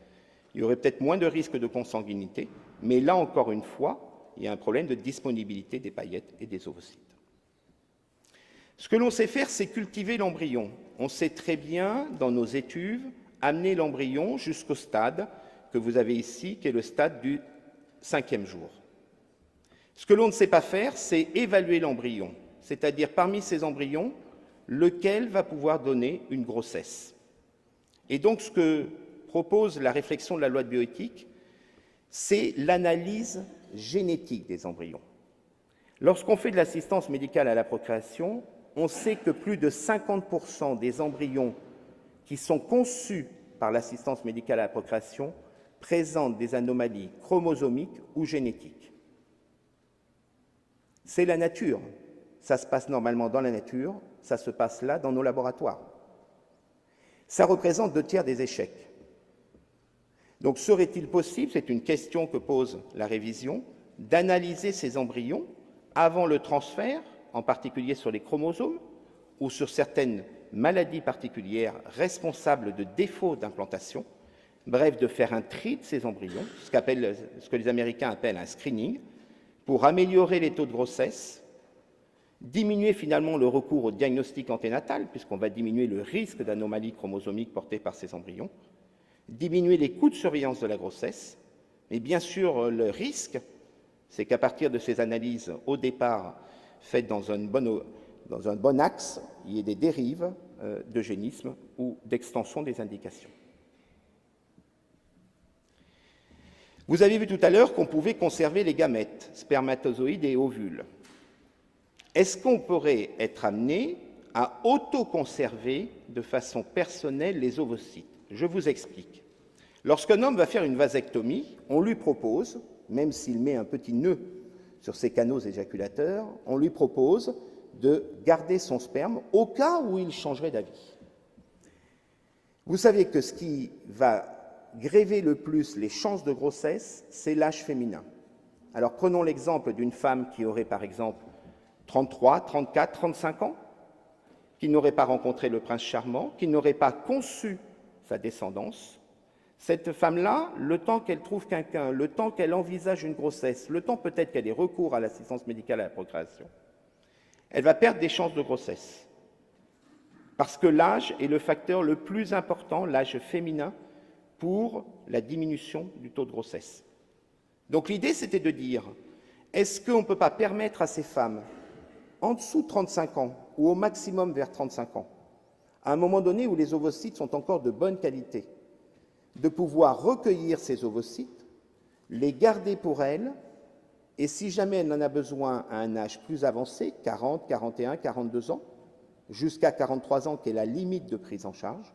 Il y aurait peut-être moins de risques de consanguinité, mais là encore une fois, il y a un problème de disponibilité des paillettes et des ovocytes. Ce que l'on sait faire, c'est cultiver l'embryon. On sait très bien, dans nos études, amener l'embryon jusqu'au stade que vous avez ici, qui est le stade du 5e jour. Ce que l'on ne sait pas faire, c'est évaluer l'embryon, c'est-à-dire parmi ces embryons, lequel va pouvoir donner une grossesse. Et donc, ce que propose la réflexion de la loi de bioéthique, c'est l'analyse génétique des embryons. Lorsqu'on fait de l'assistance médicale à la procréation, on sait que plus de 50% des embryons qui sont conçus par l'assistance médicale à la procréation présentent des anomalies chromosomiques ou génétiques. C'est la nature. Ça se passe normalement dans la nature, ça se passe là dans nos laboratoires. Ça représente 2/3 des échecs. Donc serait-il possible, c'est une question que pose la révision, d'analyser ces embryons avant le transfert, en particulier sur les chromosomes ou sur certaines maladies particulières responsables de défauts d'implantation, bref, de faire un tri de ces embryons, ce que les Américains appellent un screening, pour améliorer les taux de grossesse, diminuer finalement le recours au diagnostic anténatal, puisqu'on va diminuer le risque d'anomalies chromosomiques portées par ces embryons, diminuer les coûts de surveillance de la grossesse, mais bien sûr, le risque, c'est qu'à partir de ces analyses, au départ, faites dans un bon axe, il y ait des dérives d'eugénisme ou d'extension des indications. Vous avez vu tout à l'heure qu'on pouvait conserver les gamètes, spermatozoïdes et ovules. Est-ce qu'on pourrait être amené à autoconserver de façon personnelle les ovocytes? Je vous explique. Lorsqu'un homme va faire une vasectomie, on lui propose, même s'il met un petit nœud sur ses canaux éjaculateurs, on lui propose de garder son sperme au cas où il changerait d'avis. Vous savez que ce qui va gréver le plus les chances de grossesse, c'est l'âge féminin. Alors prenons l'exemple d'une femme qui aurait par exemple 33, 34, 35 ans, qui n'aurait pas rencontré le prince charmant, qui n'aurait pas conçu sa descendance. Cette femme-là, le temps qu'elle trouve quelqu'un, le temps qu'elle envisage une grossesse, le temps peut-être qu'elle ait recours à l'assistance médicale à la procréation, elle va perdre des chances de grossesse. Parce que l'âge est le facteur le plus important, l'âge féminin, pour la diminution du taux de grossesse. Donc l'idée, c'était de dire, est-ce qu'on ne peut pas permettre à ces femmes, en dessous de 35 ans, ou au maximum vers 35 ans, à un moment donné où les ovocytes sont encore de bonne qualité, de pouvoir recueillir ces ovocytes, les garder pour elles, et si jamais elle en a besoin à un âge plus avancé, 40, 41, 42 ans, jusqu'à 43 ans, qui est la limite de prise en charge,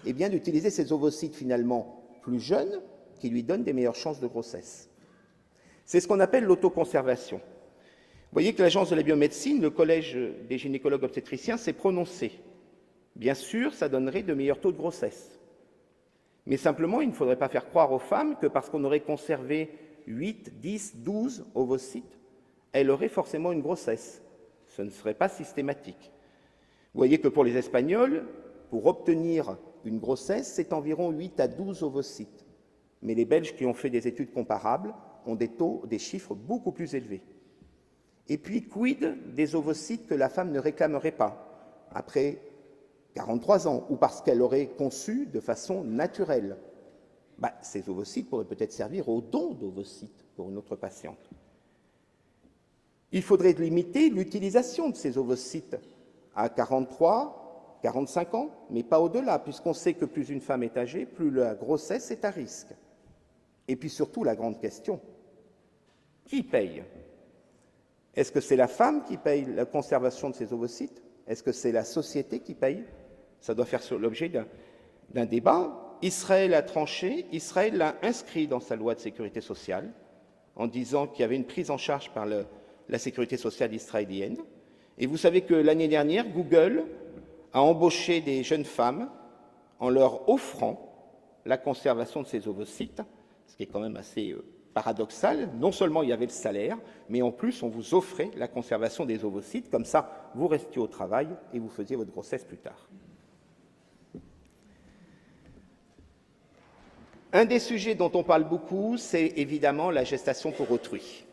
eh bien d'utiliser ces ovocytes finalement plus jeunes, qui lui donnent des meilleures chances de grossesse. C'est ce qu'on appelle l'autoconservation. Vous voyez que l'Agence de la biomédecine, le Collège des gynécologues obstétriciens s'est prononcé. Bien sûr, ça donnerait de meilleurs taux de grossesse. Mais simplement, il ne faudrait pas faire croire aux femmes que parce qu'on aurait conservé 8, 10, 12 ovocytes, elle aurait forcément une grossesse. Ce ne serait pas systématique. Vous voyez que pour les Espagnols, pour obtenir une grossesse, c'est environ 8 à 12 ovocytes. Mais les Belges qui ont fait des études comparables ont des chiffres beaucoup plus élevés. Et puis, quid des ovocytes que la femme ne réclamerait pas après 43 ans, ou parce qu'elle aurait conçu de façon naturelle? Ces ovocytes pourraient peut-être servir au don d'ovocytes pour une autre patiente. Il faudrait limiter l'utilisation de ces ovocytes à 43, 45 ans, mais pas au-delà, puisqu'on sait que plus une femme est âgée, plus la grossesse est à risque. Et puis surtout, la grande question, qui paye? Est-ce que c'est la femme qui paye la conservation de ses ovocytes? Est-ce que c'est la société qui paye? Ça doit faire l'objet d'un débat. Israël a tranché, Israël l'a inscrit dans sa loi de sécurité sociale, en disant qu'il y avait une prise en charge par la sécurité sociale israélienne. Et vous savez que l'année dernière, Google a embauché des jeunes femmes en leur offrant la conservation de ces ovocytes, ce qui est quand même assez paradoxal. Non seulement il y avait le salaire, mais en plus on vous offrait la conservation des ovocytes, comme ça vous restiez au travail et vous faisiez votre grossesse plus tard. Un des sujets dont on parle beaucoup, c'est évidemment la gestation pour autrui.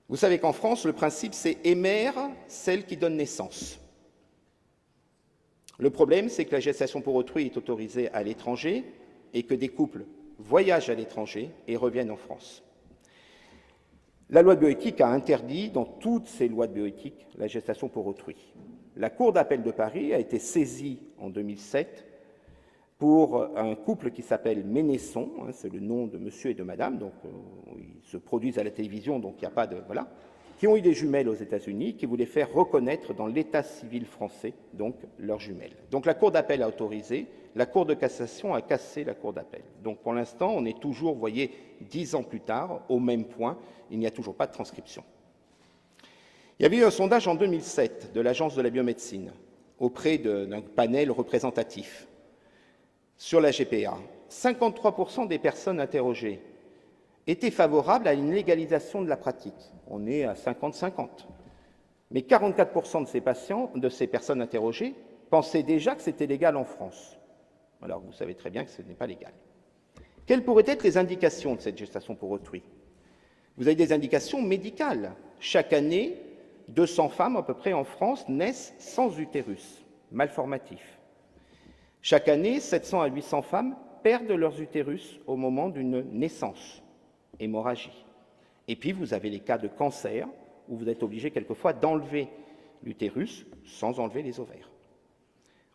Vous savez qu'en France, le principe, c'est « émère celle qui donne naissance ». Le problème, c'est que la gestation pour autrui est autorisée à l'étranger et que des couples voyagent à l'étranger et reviennent en France. La loi de bioéthique a interdit, dans toutes ces lois de bioéthique, la gestation pour autrui. La Cour d'appel de Paris a été saisie en 2007 pour un couple qui s'appelle Ménesson, c'est le nom de monsieur et de madame, donc ils se produisent à la télévision, donc il n'y a pas de... Voilà, qui ont eu des jumelles aux États-Unis, qui voulaient faire reconnaître dans l'état civil français, donc, leurs jumelles. Donc la Cour d'appel a autorisé, la Cour de cassation a cassé la Cour d'appel. Donc pour l'instant, on est toujours, vous voyez, 10 ans plus tard, au même point, il n'y a toujours pas de transcription. Il y avait eu un sondage en 2007 de l'Agence de la biomédecine, auprès d'un panel représentatif, sur la GPA. 53% des personnes interrogées étaient favorables à une légalisation de la pratique. On est à 50-50. Mais 44% de ces personnes interrogées pensaient déjà que c'était légal en France. Alors vous savez très bien que ce n'est pas légal. Quelles pourraient être les indications de cette gestation pour autrui? Vous avez des indications médicales. Chaque année, 200 femmes à peu près en France naissent sans utérus, malformatif. Chaque année, 700 à 800 femmes perdent leurs utérus au moment d'une naissance, hémorragie. Et puis, vous avez les cas de cancer, où vous êtes obligé quelquefois d'enlever l'utérus sans enlever les ovaires.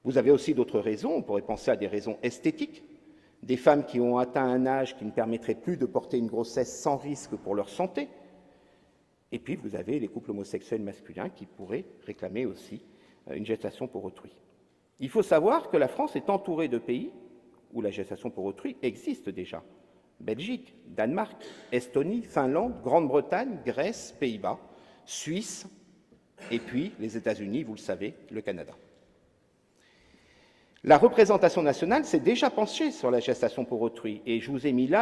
Vous avez aussi d'autres raisons, on pourrait penser à des raisons esthétiques, des femmes qui ont atteint un âge qui ne permettrait plus de porter une grossesse sans risque pour leur santé. Et puis, vous avez les couples homosexuels masculins qui pourraient réclamer aussi une gestation pour autrui. Il faut savoir que la France est entourée de pays où la gestation pour autrui existe déjà. Belgique, Danemark, Estonie, Finlande, Grande-Bretagne, Grèce, Pays-Bas, Suisse, et puis les États-Unis, vous le savez, le Canada. La représentation nationale s'est déjà penchée sur la gestation pour autrui, et je vous ai mis là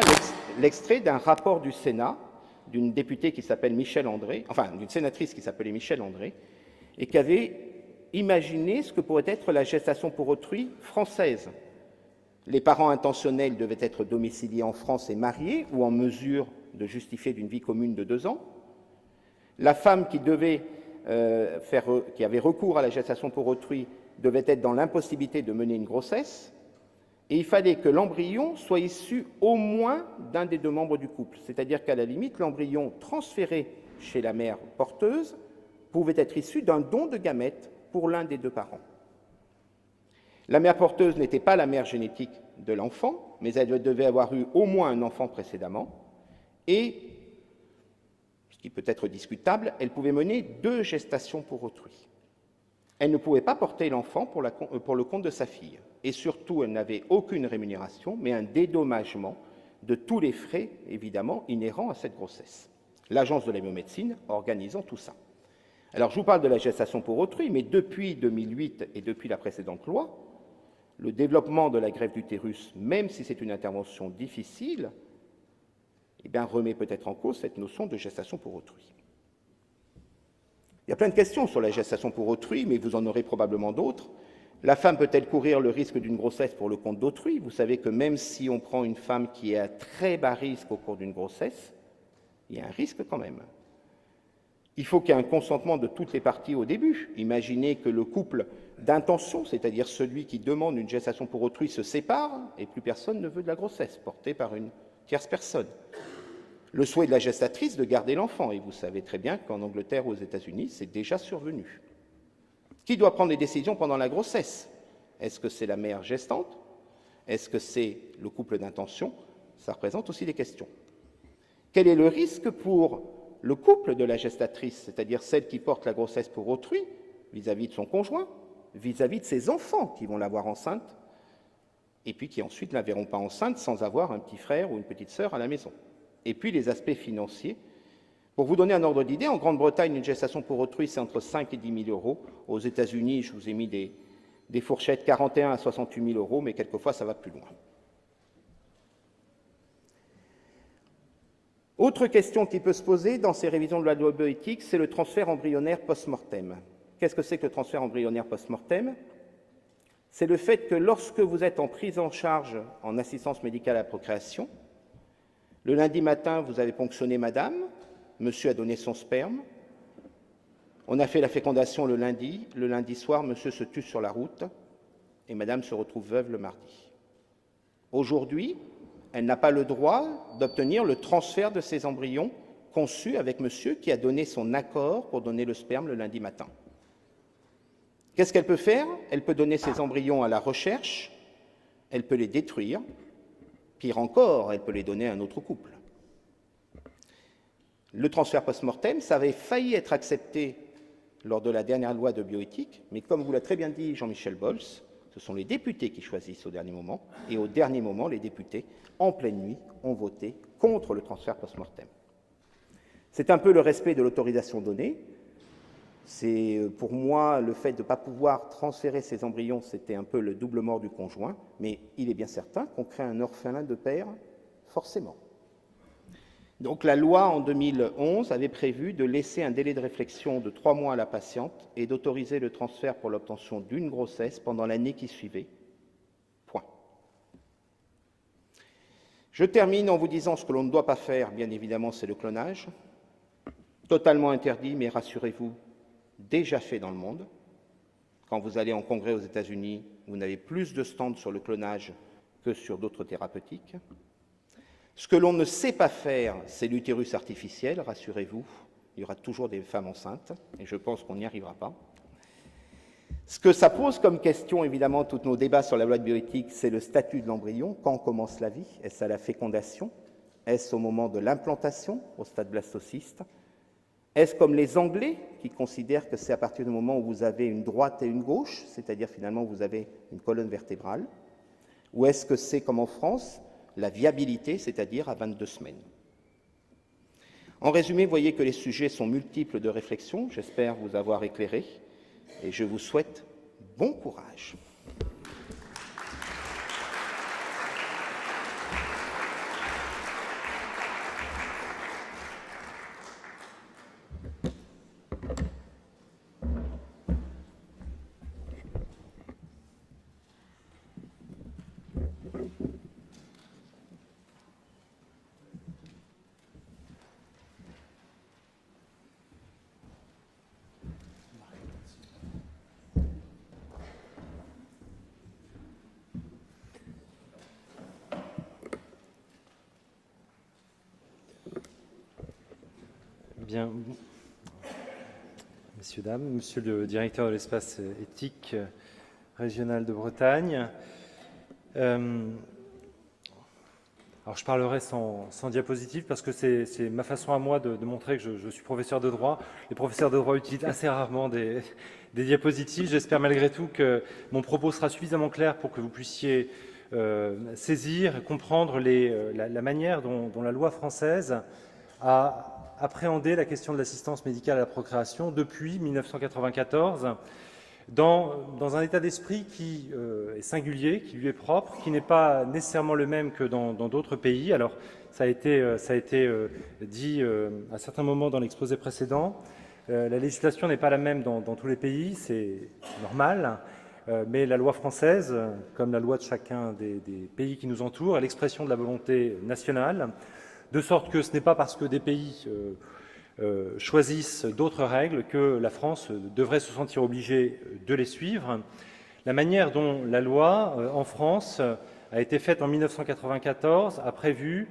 l'extrait d'un rapport du Sénat, d'une députée qui s'appelle Michèle André, enfin d'une sénatrice qui s'appelait Michèle André, et qui avait imaginé ce que pourrait être la gestation pour autrui française. Les parents intentionnels devaient être domiciliés en France et mariés, ou en mesure de justifier d'une vie commune de 2 ans. La femme qui avait recours à la gestation pour autrui devait être dans l'impossibilité de mener une grossesse, et il fallait que l'embryon soit issu au moins d'un des 2 membres du couple, c'est-à-dire qu'à la limite, l'embryon transféré chez la mère porteuse pouvait être issu d'un don de gamètes pour l'un des 2 parents. La mère porteuse n'était pas la mère génétique de l'enfant, mais elle devait avoir eu au moins un enfant précédemment, et, ce qui peut être discutable, elle pouvait mener 2 gestations pour autrui. Elle ne pouvait pas porter l'enfant pour le compte de sa fille. Et surtout, elle n'avait aucune rémunération, mais un dédommagement de tous les frais, évidemment, inhérents à cette grossesse. L'Agence de la biomédecine organisant tout ça. Alors, je vous parle de la gestation pour autrui, mais depuis 2008 et depuis la précédente loi, le développement de la greffe d'utérus, même si c'est une intervention difficile, remet peut-être en cause cette notion de gestation pour autrui. Il y a plein de questions sur la gestation pour autrui, mais vous en aurez probablement d'autres. La femme peut-elle courir le risque d'une grossesse pour le compte d'autrui? Vous savez que même si on prend une femme qui est à très bas risque au cours d'une grossesse, il y a un risque quand même. Il faut qu'il y ait un consentement de toutes les parties au début. Imaginez que le couple d'intention, c'est-à-dire celui qui demande une gestation pour autrui, se sépare et plus personne ne veut de la grossesse portée par une tierce personne. Le souhait de la gestatrice de garder l'enfant, et vous savez très bien qu'en Angleterre ou aux États-Unis, c'est déjà survenu. Qui doit prendre les décisions pendant la grossesse? Est-ce que c'est la mère gestante? Est-ce que c'est le couple d'intention? Ça représente aussi des questions. Quel est le risque pour le couple de la gestatrice, c'est-à-dire celle qui porte la grossesse pour autrui, vis-à-vis de son conjoint, vis-à-vis de ses enfants qui vont la voir enceinte, et puis qui ensuite ne la verront pas enceinte sans avoir un petit frère ou une petite sœur à la maison? Et puis les aspects financiers. Pour vous donner un ordre d'idée, en Grande-Bretagne, une gestation pour autrui, c'est entre 5 et 10 000 euros. Aux États-Unis, je vous ai mis des fourchettes 41 à 68 000 euros, mais quelquefois, ça va plus loin. Autre question qui peut se poser dans ces révisions de la loi bioéthique, c'est le transfert embryonnaire post-mortem. Qu'est-ce que c'est que le transfert embryonnaire post-mortem? C'est le fait que lorsque vous êtes en prise en charge en assistance médicale à la procréation, le lundi matin, vous avez ponctionné madame, monsieur a donné son sperme, on a fait la fécondation le lundi soir, monsieur se tue sur la route et madame se retrouve veuve le mardi. Aujourd'hui, elle n'a pas le droit d'obtenir le transfert de ses embryons conçus avec monsieur qui a donné son accord pour donner le sperme le lundi matin. Qu'est-ce qu'elle peut faire? Elle peut donner ses embryons à la recherche, elle peut les détruire, pire encore, elle peut les donner à un autre couple. Le transfert post-mortem, ça avait failli être accepté lors de la dernière loi de bioéthique, mais comme vous l'a très bien dit Jean-Michel Bols, ce sont les députés qui choisissent au dernier moment, et au dernier moment, les députés, en pleine nuit, ont voté contre le transfert post-mortem. C'est un peu le respect de l'autorisation donnée. C'est, pour moi, le fait de ne pas pouvoir transférer ces embryons, c'était un peu le double mort du conjoint, mais il est bien certain qu'on crée un orphelin de père, forcément. Donc la loi, en 2011, avait prévu de laisser un délai de réflexion de 3 mois à la patiente et d'autoriser le transfert pour l'obtention d'une grossesse pendant l'année qui suivait. Point. Je termine en vous disant ce que l'on ne doit pas faire, bien évidemment, c'est le clonage. Totalement interdit, mais rassurez-vous, déjà fait dans le monde. Quand vous allez en congrès aux États-Unis, vous n'avez plus de stands sur le clonage que sur d'autres thérapeutiques. Ce que l'on ne sait pas faire, c'est l'utérus artificiel, rassurez-vous, il y aura toujours des femmes enceintes, et je pense qu'on n'y arrivera pas. Ce que ça pose comme question, évidemment, tous nos débats sur la loi de bioéthique, c'est le statut de l'embryon. Quand commence la vie? Est-ce à la fécondation? Est-ce au moment de l'implantation, au stade blastocyste? Est-ce comme les Anglais, qui considèrent que c'est à partir du moment où vous avez une droite et une gauche, c'est-à-dire finalement vous avez une colonne vertébrale? Ou est-ce que c'est comme en France, la viabilité, c'est-à-dire à 22 semaines? En résumé, vous voyez que les sujets sont multiples de réflexion. J'espère vous avoir éclairé et je vous souhaite bon courage. Bien, messieurs, dames, monsieur le directeur de l'espace éthique régional de Bretagne, alors je parlerai sans diapositive parce que c'est ma façon à moi de montrer que je suis professeur de droit. Les professeurs de droit utilisent assez rarement des diapositives. J'espère malgré tout que mon propos sera suffisamment clair pour que vous puissiez saisir, comprendre la manière dont la loi française a appréhender la question de l'assistance médicale à la procréation depuis 1994 dans un état d'esprit qui est singulier, qui lui est propre, qui n'est pas nécessairement le même que dans d'autres pays. Alors, ça a été dit à certains moments dans l'exposé précédent. La législation n'est pas la même dans tous les pays, c'est normal, mais la loi française, comme la loi de chacun des pays qui nous entourent, est l'expression de la volonté nationale, de sorte que ce n'est pas parce que des pays choisissent d'autres règles que la France devrait se sentir obligée de les suivre. La manière dont la loi en France a été faite en 1994 a prévu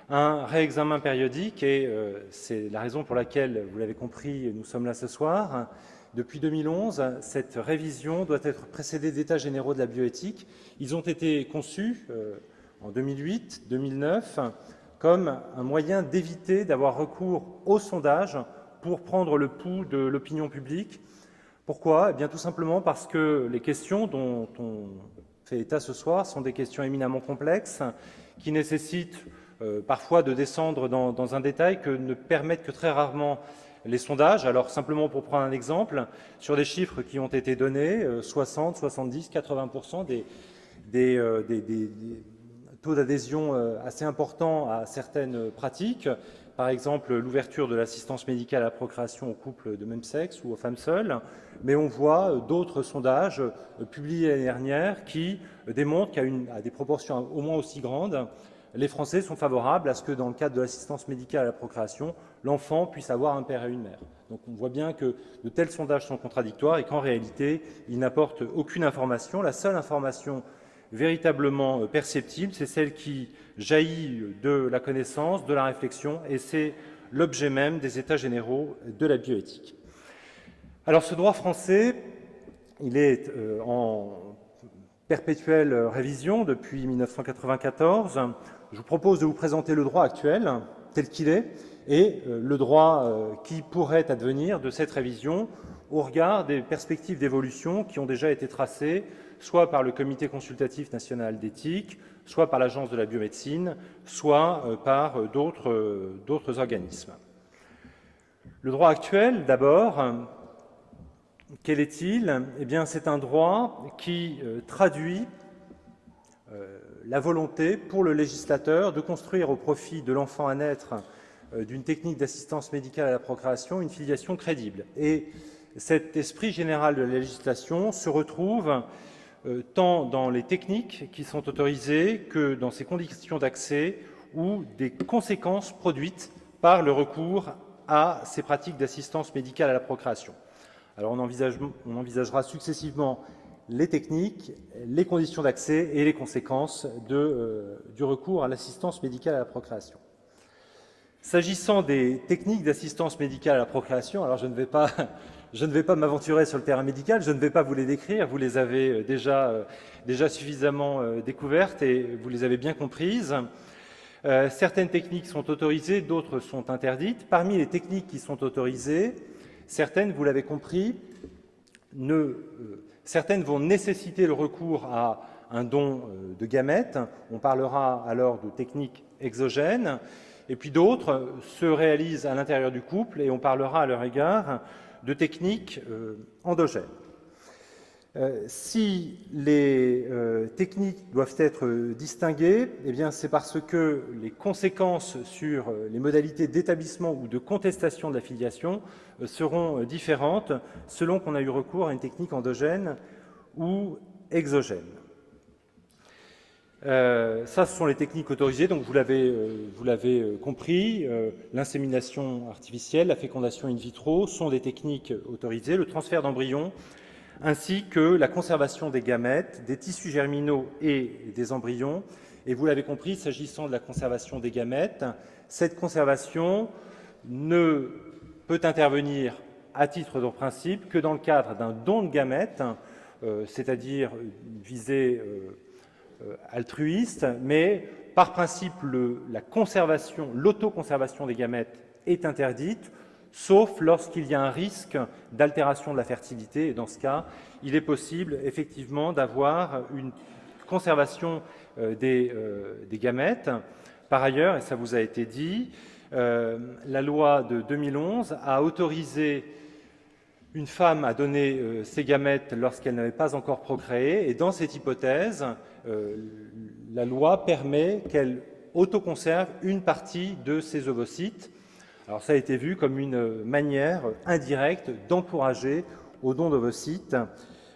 un réexamen périodique et c'est la raison pour laquelle, vous l'avez compris, nous sommes là ce soir. Depuis 2011, cette révision doit être précédée d'états généraux de la bioéthique. Ils ont été conçus en 2008, 2009, comme un moyen d'éviter d'avoir recours au sondage pour prendre le pouls de l'opinion publique. Pourquoi? Eh bien, tout simplement parce que les questions dont on fait état ce soir sont des questions éminemment complexes, qui nécessitent parfois de descendre dans un détail que ne permettent que très rarement les sondages. Alors, simplement pour prendre un exemple, sur des chiffres qui ont été donnés, 60, 70, 80% des taux d'adhésion assez importants à certaines pratiques, par exemple l'ouverture de l'assistance médicale à la procréation aux couples de même sexe ou aux femmes seules, mais on voit d'autres sondages publiés l'année dernière qui démontrent qu'à des proportions au moins aussi grandes, les Français sont favorables à ce que dans le cadre de l'assistance médicale à la procréation, l'enfant puisse avoir un père et une mère. Donc on voit bien que de tels sondages sont contradictoires et qu'en réalité, ils n'apportent aucune information. La seule information véritablement perceptible, c'est celle qui jaillit de la connaissance, de la réflexion, et c'est l'objet même des états généraux de la bioéthique. Alors ce droit français, il est en perpétuelle révision depuis 1994. Je vous propose de vous présenter le droit actuel tel qu'il est et le droit qui pourrait advenir de cette révision au regard des perspectives d'évolution qui ont déjà été tracées soit par le Comité consultatif national d'éthique, soit par l'Agence de la biomédecine, soit par d'autres organismes. Le droit actuel, d'abord, quel est-il? Eh bien, c'est un droit qui traduit la volonté pour le législateur de construire au profit de l'enfant à naître d'une technique d'assistance médicale à la procréation une filiation crédible. Et cet esprit général de la législation se retrouve tant dans les techniques qui sont autorisées que dans ses conditions d'accès ou des conséquences produites par le recours à ces pratiques d'assistance médicale à la procréation. Alors on envisagera successivement les techniques, les conditions d'accès et les conséquences du recours à l'assistance médicale à la procréation. S'agissant des techniques d'assistance médicale à la procréation, alors je ne vais pas m'aventurer sur le terrain médical, je ne vais pas vous les décrire, vous les avez déjà suffisamment découvertes et vous les avez bien comprises. Certaines techniques sont autorisées, d'autres sont interdites. Parmi les techniques qui sont autorisées, certaines, vous l'avez compris, certaines vont nécessiter le recours à un don de gamètes. On parlera alors de techniques exogènes. Et puis d'autres se réalisent à l'intérieur du couple et on parlera à leur égard de techniques endogènes. Si les techniques doivent être distinguées, eh bien c'est parce que les conséquences sur les modalités d'établissement ou de contestation de la filiation seront différentes selon qu'on a eu recours à une technique endogène ou exogène. Ça, ce sont les techniques autorisées, donc vous l'avez compris, l'insémination artificielle, la fécondation in vitro sont des techniques autorisées, le transfert d'embryons, ainsi que la conservation des gamètes, des tissus germinaux et des embryons. Et vous l'avez compris, s'agissant de la conservation des gamètes, cette conservation ne peut intervenir à titre de principe que dans le cadre d'un don de gamètes, c'est-à-dire une visée altruiste, mais par principe, l'autoconservation des gamètes est interdite, sauf lorsqu'il y a un risque d'altération de la fertilité. Et dans ce cas, il est possible effectivement d'avoir une conservation des gamètes. Par ailleurs, et ça vous a été dit, la loi de 2011 a autorisé une femme à donner ses gamètes lorsqu'elle n'avait pas encore procréé, et dans cette hypothèse, la loi permet qu'elle autoconserve une partie de ses ovocytes. Alors ça a été vu comme une manière indirecte d'encourager au don d'ovocytes,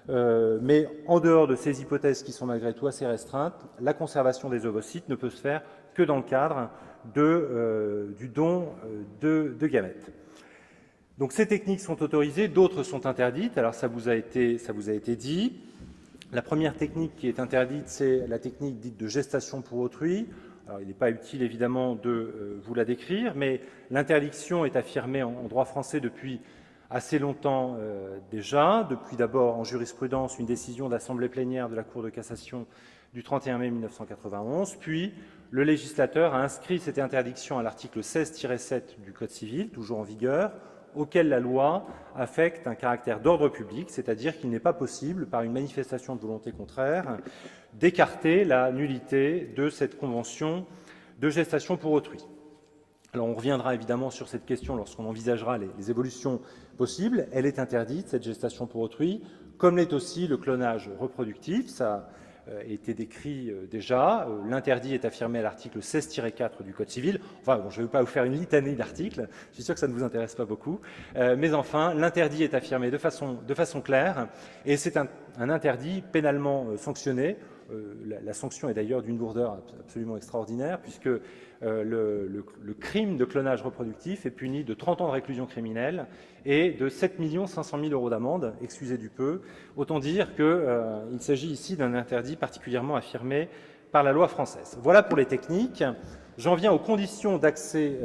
mais en dehors de ces hypothèses qui sont malgré tout assez restreintes, la conservation des ovocytes ne peut se faire que dans le cadre du don de gamètes. Donc ces techniques sont autorisées, d'autres sont interdites. Alors ça vous a été dit. La première technique qui est interdite, c'est la technique dite de gestation pour autrui. Alors, il n'est pas utile évidemment de vous la décrire, mais l'interdiction est affirmée en droit français depuis assez longtemps déjà, depuis d'abord en jurisprudence une décision d'assemblée plénière de la Cour de cassation du 31 mai 1991, puis le législateur a inscrit cette interdiction à l'article 16-7 du Code civil, toujours en vigueur, auquel la loi affecte un caractère d'ordre public, c'est-à-dire qu'il n'est pas possible, par une manifestation de volonté contraire, d'écarter la nullité de cette convention de gestation pour autrui. Alors on reviendra évidemment sur cette question lorsqu'on envisagera les évolutions possibles. Elle est interdite, cette gestation pour autrui, comme l'est aussi le clonage reproductif. Ça a été décrit déjà. L'interdit est affirmé à l'article 16-4 du Code civil. Enfin, bon, je ne vais pas vous faire une litanie d'articles, je suis sûr que ça ne vous intéresse pas beaucoup. Mais enfin, l'interdit est affirmé de façon claire, et c'est un interdit pénalement sanctionné. La sanction est d'ailleurs d'une lourdeur absolument extraordinaire, puisque le crime de clonage reproductif est puni de 30 ans de réclusion criminelle et de 7 500 000 € d'amende, excusez du peu. Autant dire qu'il s'agit ici d'un interdit particulièrement affirmé par la loi française. Voilà pour les techniques. J'en viens aux conditions d'accès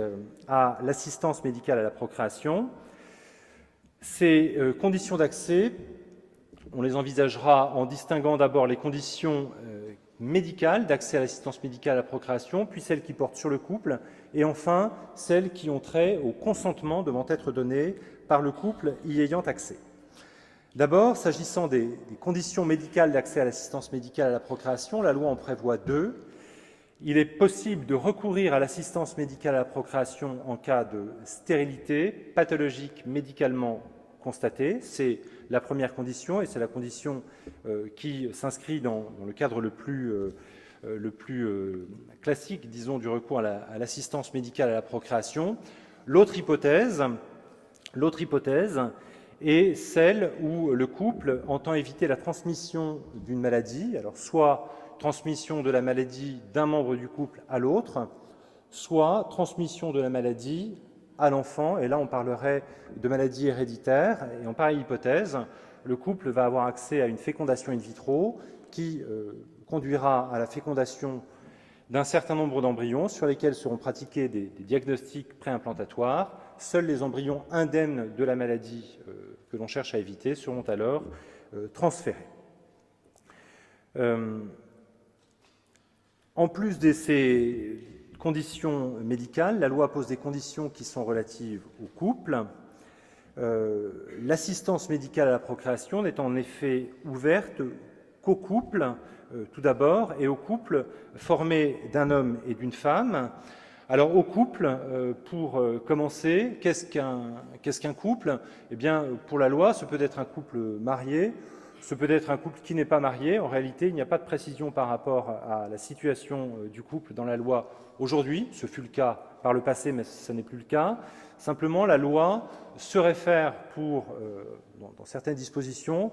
à l'assistance médicale à la procréation. Ces conditions d'accès, on les envisagera en distinguant d'abord les conditions médicales d'accès à l'assistance médicale à la procréation, puis celles qui portent sur le couple, et enfin celles qui ont trait au consentement devant être donné par le couple y ayant accès. D'abord, s'agissant des conditions médicales d'accès à l'assistance médicale à la procréation, la loi en prévoit deux. Il est possible de recourir à l'assistance médicale à la procréation en cas de stérilité pathologique médicalement constatée. C'est la première condition, et c'est la condition qui s'inscrit dans le cadre le plus classique, disons, du recours à l'assistance médicale à la procréation. L'autre hypothèse est celle où le couple entend éviter la transmission d'une maladie, alors soit transmission de la maladie d'un membre du couple à l'autre, soit transmission de la maladie à l'enfant, et là on parlerait de maladie héréditaire, et en pareille hypothèse, le couple va avoir accès à une fécondation in vitro qui conduira à la fécondation d'un certain nombre d'embryons sur lesquels seront pratiqués des diagnostics préimplantatoires. Seuls les embryons indemnes de la maladie que l'on cherche à éviter seront alors transférés. En plus de ces conditions médicales, la loi pose des conditions qui sont relatives au couple. L'assistance médicale à la procréation n'est en effet ouverte qu'au couple, tout d'abord, et au couple formé d'un homme et d'une femme. Alors au couple, pour commencer, qu'est-ce qu'un couple? Eh bien, pour la loi, ce peut être un couple marié, ce peut être un couple qui n'est pas marié. En réalité, il n'y a pas de précision par rapport à la situation du couple dans la loi aujourd'hui. Ce fut le cas par le passé, mais ce n'est plus le cas. Simplement, la loi se réfère dans certaines dispositions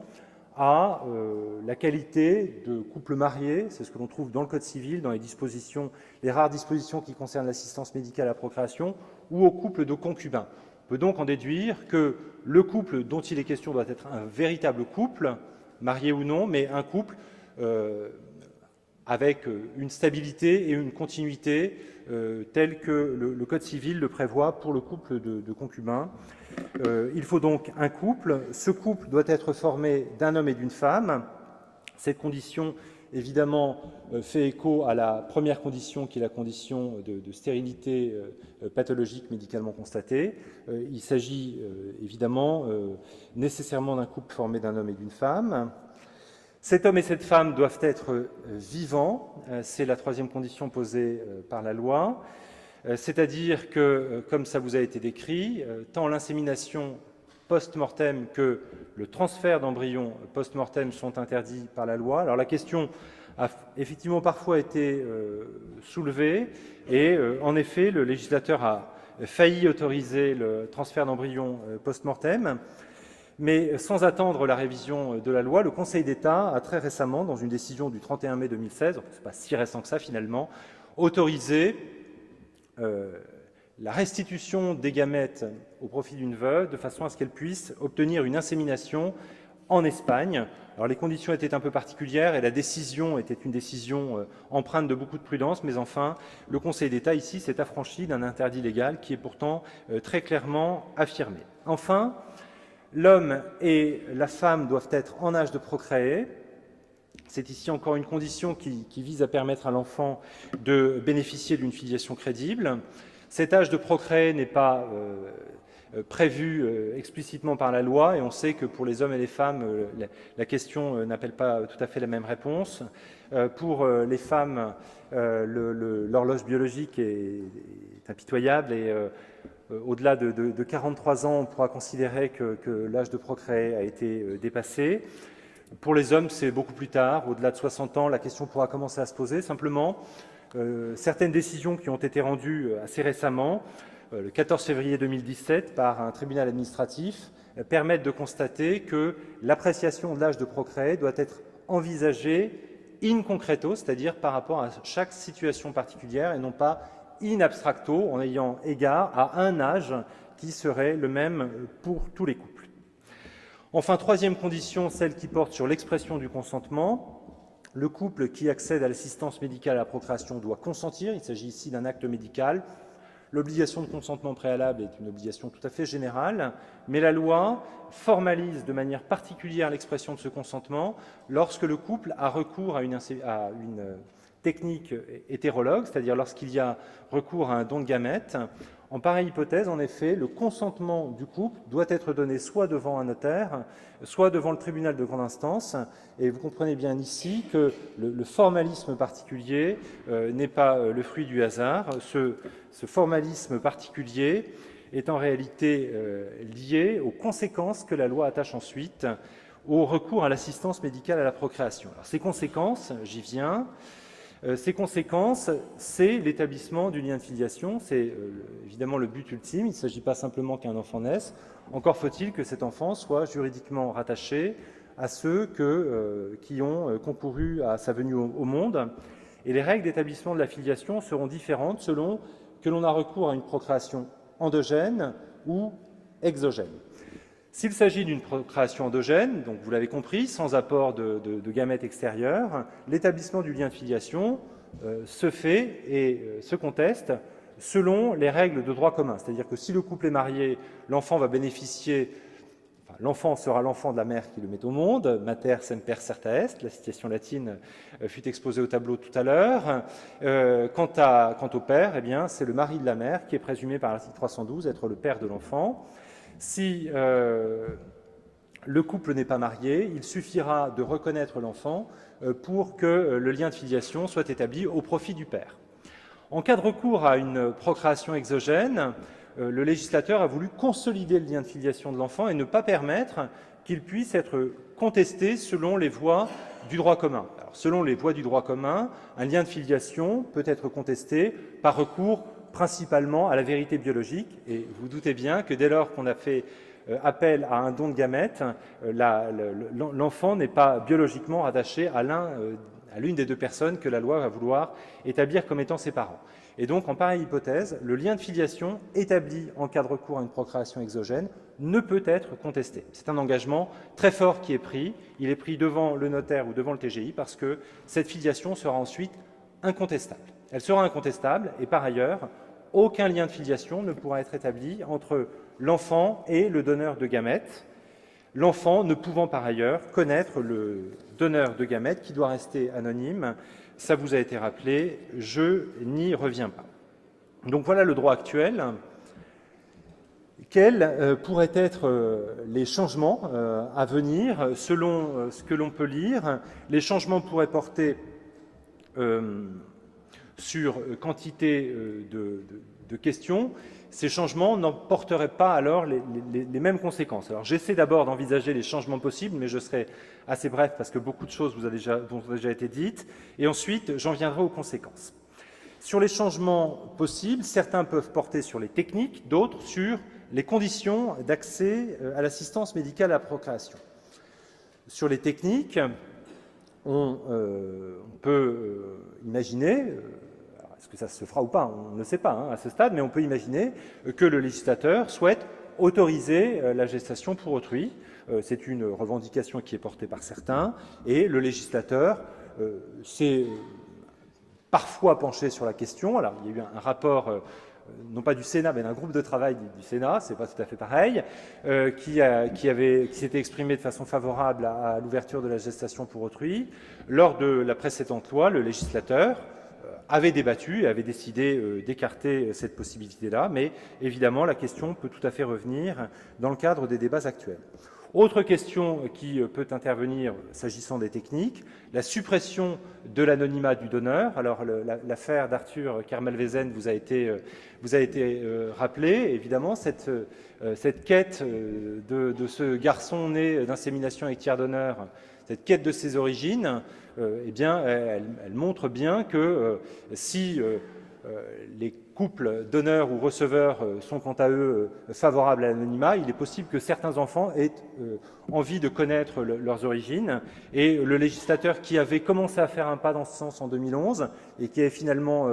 à la qualité de couple marié. C'est ce que l'on trouve dans le Code civil, dans les rares dispositions qui concernent l'assistance médicale à la procréation, ou au couple de concubins. On peut donc en déduire que le couple dont il est question doit être un véritable couple, marié ou non, mais un couple avec une stabilité et une continuité telle que le Code civil le prévoit pour le couple de concubins. Il faut donc un couple. Ce couple doit être formé d'un homme et d'une femme. Cette condition, évidemment, fait écho à la première condition, qui est la condition de stérilité pathologique médicalement constatée. Il s'agit évidemment nécessairement d'un couple formé d'un homme et d'une femme. Cet homme et cette femme doivent être vivants. C'est la troisième condition posée par la loi. C'est-à-dire que, comme ça vous a été décrit, tant l'insémination post-mortem que le transfert d'embryons post-mortem sont interdits par la loi. Alors la question a effectivement parfois été soulevée et en effet le législateur a failli autoriser le transfert d'embryons post-mortem, mais sans attendre la révision de la loi, le Conseil d'État a très récemment, dans une décision du 31 mai 2016, ce n'est pas si récent que ça finalement, autorisé la restitution des gamètes au profit d'une veuve de façon à ce qu'elle puisse obtenir une insémination en Espagne. Alors les conditions étaient un peu particulières et la décision était une décision empreinte de beaucoup de prudence, mais enfin le Conseil d'État ici s'est affranchi d'un interdit légal qui est pourtant très clairement affirmé. Enfin, l'homme et la femme doivent être en âge de procréer. C'est ici encore une condition qui vise à permettre à l'enfant de bénéficier d'une filiation crédible. Cet âge de procréer n'est pas prévu explicitement par la loi et on sait que pour les hommes et les femmes, la question n'appelle pas tout à fait la même réponse. Pour les femmes, l'horloge biologique est impitoyable et au-delà de 43 ans, on pourra considérer que l'âge de procréer a été dépassé. Pour les hommes, c'est beaucoup plus tard. Au-delà de 60 ans, la question pourra commencer à se poser. Simplement, certaines décisions qui ont été rendues assez récemment, le 14 février 2017, par un tribunal administratif, permettent de constater que l'appréciation de l'âge de procréer doit être envisagée in concreto, c'est-à-dire par rapport à chaque situation particulière et non pas in abstracto, en ayant égard à un âge qui serait le même pour tous les couples. Enfin, troisième condition, celle qui porte sur l'expression du consentement. Le couple qui accède à l'assistance médicale à la procréation doit consentir. Il s'agit ici d'un acte médical. L'obligation de consentement préalable est une obligation tout à fait générale, mais la loi formalise de manière particulière l'expression de ce consentement lorsque le couple a recours à une technique hétérologue, c'est-à-dire lorsqu'il y a recours à un don de gamètes. En pareille hypothèse, en effet, le consentement du couple doit être donné soit devant un notaire, soit devant le tribunal de grande instance. Et vous comprenez bien ici que le formalisme particulier n'est pas le fruit du hasard. Ce formalisme particulier est en réalité lié aux conséquences que la loi attache ensuite au recours à l'assistance médicale à la procréation. Alors, ces conséquences, j'y viens. Ces conséquences, c'est l'établissement du lien de filiation, c'est évidemment le but ultime, il ne s'agit pas simplement qu'un enfant naisse, encore faut-il que cet enfant soit juridiquement rattaché à ceux qui ont concouru à sa venue au monde, et les règles d'établissement de la filiation seront différentes selon que l'on a recours à une procréation endogène ou exogène. S'il s'agit d'une procréation endogène, donc vous l'avez compris, sans apport de gamètes extérieurs, l'établissement du lien de filiation se fait et se conteste selon les règles de droit commun. C'est-à-dire que si le couple est marié, l'enfant va bénéficier, l'enfant sera l'enfant de la mère qui le met au monde, mater semper certa est, la citation latine fut exposée au tableau tout à l'heure. Quant au père, eh bien, c'est le mari de la mère qui est présumé par l'article 312 être le père de l'enfant. Si le couple n'est pas marié, il suffira de reconnaître l'enfant pour que le lien de filiation soit établi au profit du père. En cas de recours à une procréation exogène, le législateur a voulu consolider le lien de filiation de l'enfant et ne pas permettre qu'il puisse être contesté selon les voies du droit commun. Alors, selon les voies du droit commun, un lien de filiation peut être contesté par recours principalement à la vérité biologique, et vous doutez bien que dès lors qu'on a fait appel à un don de gamètes, l'enfant n'est pas biologiquement rattaché à l'une des deux personnes que la loi va vouloir établir comme étant ses parents. Et donc, en pareille hypothèse, le lien de filiation établi en cas de recours à une procréation exogène ne peut être contesté. C'est un engagement très fort qui est pris. Il est pris devant le notaire ou devant le TGI parce que cette filiation sera ensuite incontestable. Elle sera incontestable et par ailleurs, aucun lien de filiation ne pourra être établi entre l'enfant et le donneur de gamètes, l'enfant ne pouvant par ailleurs connaître le donneur de gamètes qui doit rester anonyme. Ça vous a été rappelé, je n'y reviens pas. Donc voilà le droit actuel. Quels pourraient être les changements à venir selon ce que l'on peut lire? Les changements pourraient porter sur quantité de questions. Ces changements n'emporteraient pas alors les mêmes conséquences. Alors j'essaie d'abord d'envisager les changements possibles, mais je serai assez bref parce que beaucoup de choses ont déjà été dites, et ensuite j'en viendrai aux conséquences. Sur les changements possibles, certains peuvent porter sur les techniques, d'autres sur les conditions d'accès à l'assistance médicale à la procréation. Sur les techniques, on peut imaginer, est-ce que ça se fera ou pas, on ne le sait pas à ce stade, mais on peut imaginer que le législateur souhaite autoriser la gestation pour autrui. C'est une revendication qui est portée par certains, et le législateur s'est parfois penché sur la question. Alors, il y a eu un rapport, non pas du Sénat, mais d'un groupe de travail du Sénat, c'est pas tout à fait pareil, qui s'était exprimé de façon favorable à l'ouverture de la gestation pour autrui. Lors de la précédente loi, le législateur avait débattu et avait décidé d'écarter cette possibilité-là, mais évidemment, la question peut tout à fait revenir dans le cadre des débats actuels. Autre question qui peut intervenir s'agissant des techniques, la suppression de l'anonymat du donneur. Alors l'affaire d'Arthur Kermelvezen vous a été rappelée. Évidemment, cette quête de ce garçon né d'insémination avec tiers donneur, cette quête de ses origines, eh bien, elle montre bien que si les couples donneurs ou receveurs sont quant à eux favorables à l'anonymat, il est possible que certains enfants aient envie de connaître leurs origines. Et le législateur qui avait commencé à faire un pas dans ce sens en 2011 et qui avait finalement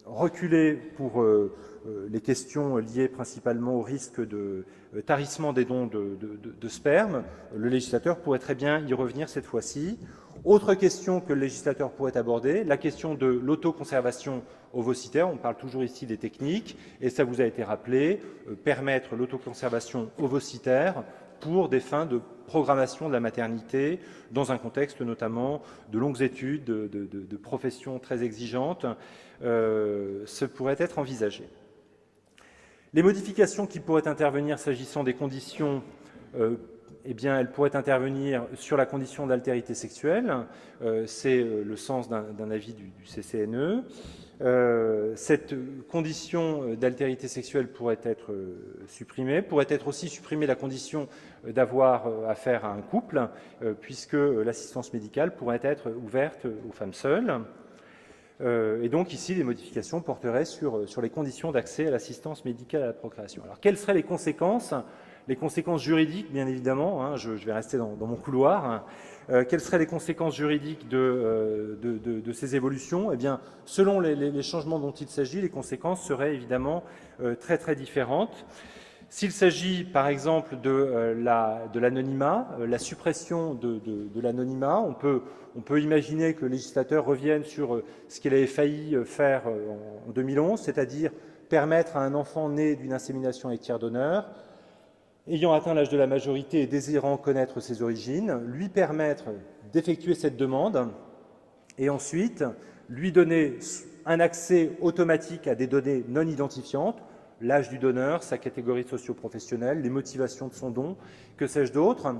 reculé pour les questions liées principalement au risque de tarissement des dons de sperme, le législateur pourrait très bien y revenir cette fois-ci. Autre question que le législateur pourrait aborder, la question de l'autoconservation ovocitaire. On parle toujours ici des techniques, et ça vous a été rappelé, permettre l'autoconservation ovocitaire pour des fins de programmation de la maternité, dans un contexte notamment de longues études, de professions très exigeantes, ce pourrait être envisagé. Les modifications qui pourraient intervenir s'agissant des conditions, eh bien, elles pourraient intervenir sur la condition d'altérité sexuelle. C'est le sens d'un avis du CCNE. Cette condition d'altérité sexuelle pourrait être supprimée. Pourrait être aussi supprimée la condition d'avoir affaire à un couple, puisque l'assistance médicale pourrait être ouverte aux femmes seules. Et donc ici, les modifications porteraient sur les conditions d'accès à l'assistance médicale à la procréation. Alors, quelles seraient les conséquences? Les conséquences juridiques, bien évidemment, je vais rester dans mon couloir. Quelles seraient les conséquences juridiques de ces évolutions? Eh bien, selon les changements dont il s'agit, les conséquences seraient évidemment très très différentes. S'il s'agit, par exemple, de l'anonymat, la suppression de l'anonymat, on peut imaginer que le législateur revienne sur ce qu'il avait failli faire en 2011, c'est-à-dire permettre à un enfant né d'une insémination avec tiers donneur, ayant atteint l'âge de la majorité et désirant connaître ses origines, lui permettre d'effectuer cette demande et ensuite lui donner un accès automatique à des données non identifiantes, l'âge du donneur, sa catégorie socio-professionnelle, les motivations de son don, que sais-je d'autre,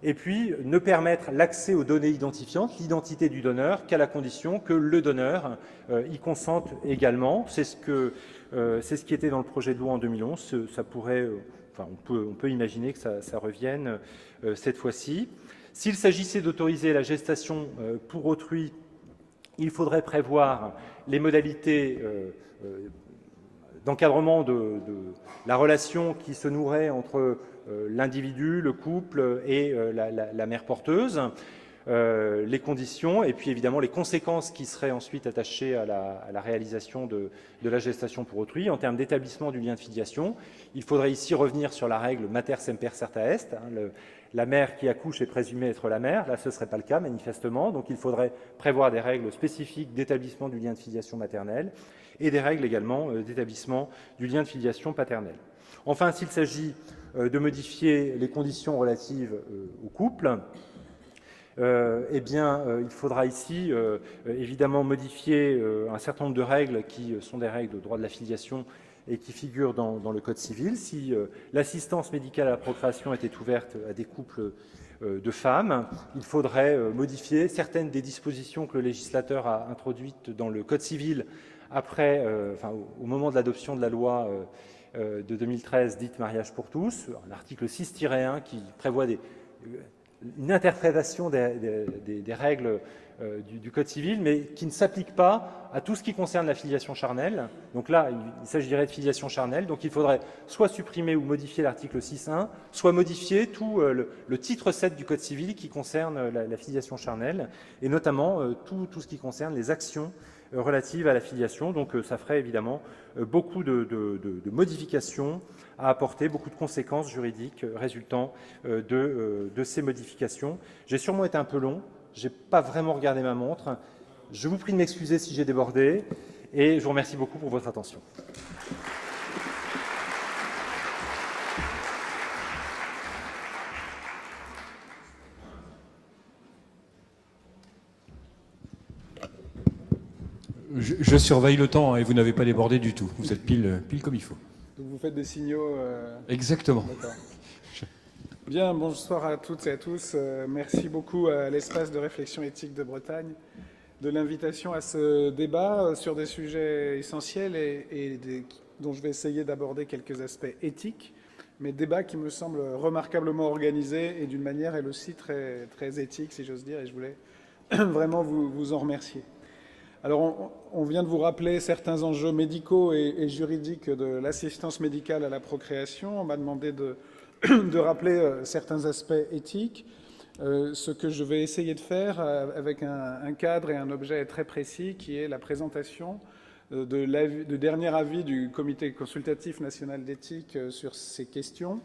et puis ne permettre l'accès aux données identifiantes, l'identité du donneur, qu'à la condition que le donneur y consente également. C'est ce qui était dans le projet de loi en 2011. Ça pourrait, on peut imaginer que ça revienne cette fois-ci. S'il s'agissait d'autoriser la gestation pour autrui, il faudrait prévoir les modalités d'encadrement de la relation qui se nouerait entre l'individu, le couple et la mère porteuse, les conditions et puis évidemment les conséquences qui seraient ensuite attachées à la réalisation de la gestation pour autrui. En termes d'établissement du lien de filiation, il faudrait ici revenir sur la règle mater semper certa est. La mère qui accouche est présumée être la mère. Là, ce ne serait pas le cas, manifestement. Donc, il faudrait prévoir des règles spécifiques d'établissement du lien de filiation maternelle et des règles également d'établissement du lien de filiation paternelle. Enfin, s'il s'agit de modifier les conditions relatives au couple, il faudra ici évidemment modifier un certain nombre de règles qui sont des règles de droit de la filiation et qui figurent dans le Code civil. Si l'assistance médicale à la procréation était ouverte à des couples de femmes, il faudrait modifier certaines des dispositions que le législateur a introduites dans le Code civil au moment de l'adoption de la loi de 2013 dite mariage pour tous, l'article 6-1 qui prévoit une interprétation des règles du Code civil, mais qui ne s'applique pas à tout ce qui concerne la filiation charnelle. Donc là, il s'agirait de filiation charnelle, donc il faudrait soit supprimer ou modifier l'article 6.1, soit modifier tout le titre 7 du Code civil qui concerne la filiation charnelle, et notamment tout ce qui concerne les actions relatives à la filiation. Donc ça ferait évidemment beaucoup de modifications à apporter, beaucoup de conséquences juridiques résultant de ces modifications. J'ai sûrement été un peu long. Je n'ai pas vraiment regardé ma montre. Je vous prie de m'excuser si j'ai débordé et je vous remercie beaucoup pour votre attention. Je surveille le temps et vous n'avez pas débordé du tout. Vous êtes pile comme il faut. Donc vous faites des signaux. Exactement. D'accord. Bien, bonsoir à toutes et à tous. Merci beaucoup à l'Espace de réflexion éthique de Bretagne de l'invitation à ce débat sur des sujets essentiels dont je vais essayer d'aborder quelques aspects éthiques, mais débat qui me semble remarquablement organisé et d'une manière, elle aussi, très, très éthique, si j'ose dire, et je voulais vraiment vous en remercier. Alors, on vient de vous rappeler certains enjeux médicaux et juridiques de l'assistance médicale à la procréation. On m'a demandé de rappeler certains aspects éthiques, ce que je vais essayer de faire avec un cadre et un objet très précis qui est la présentation du dernier avis du Comité consultatif national d'éthique sur ces questions,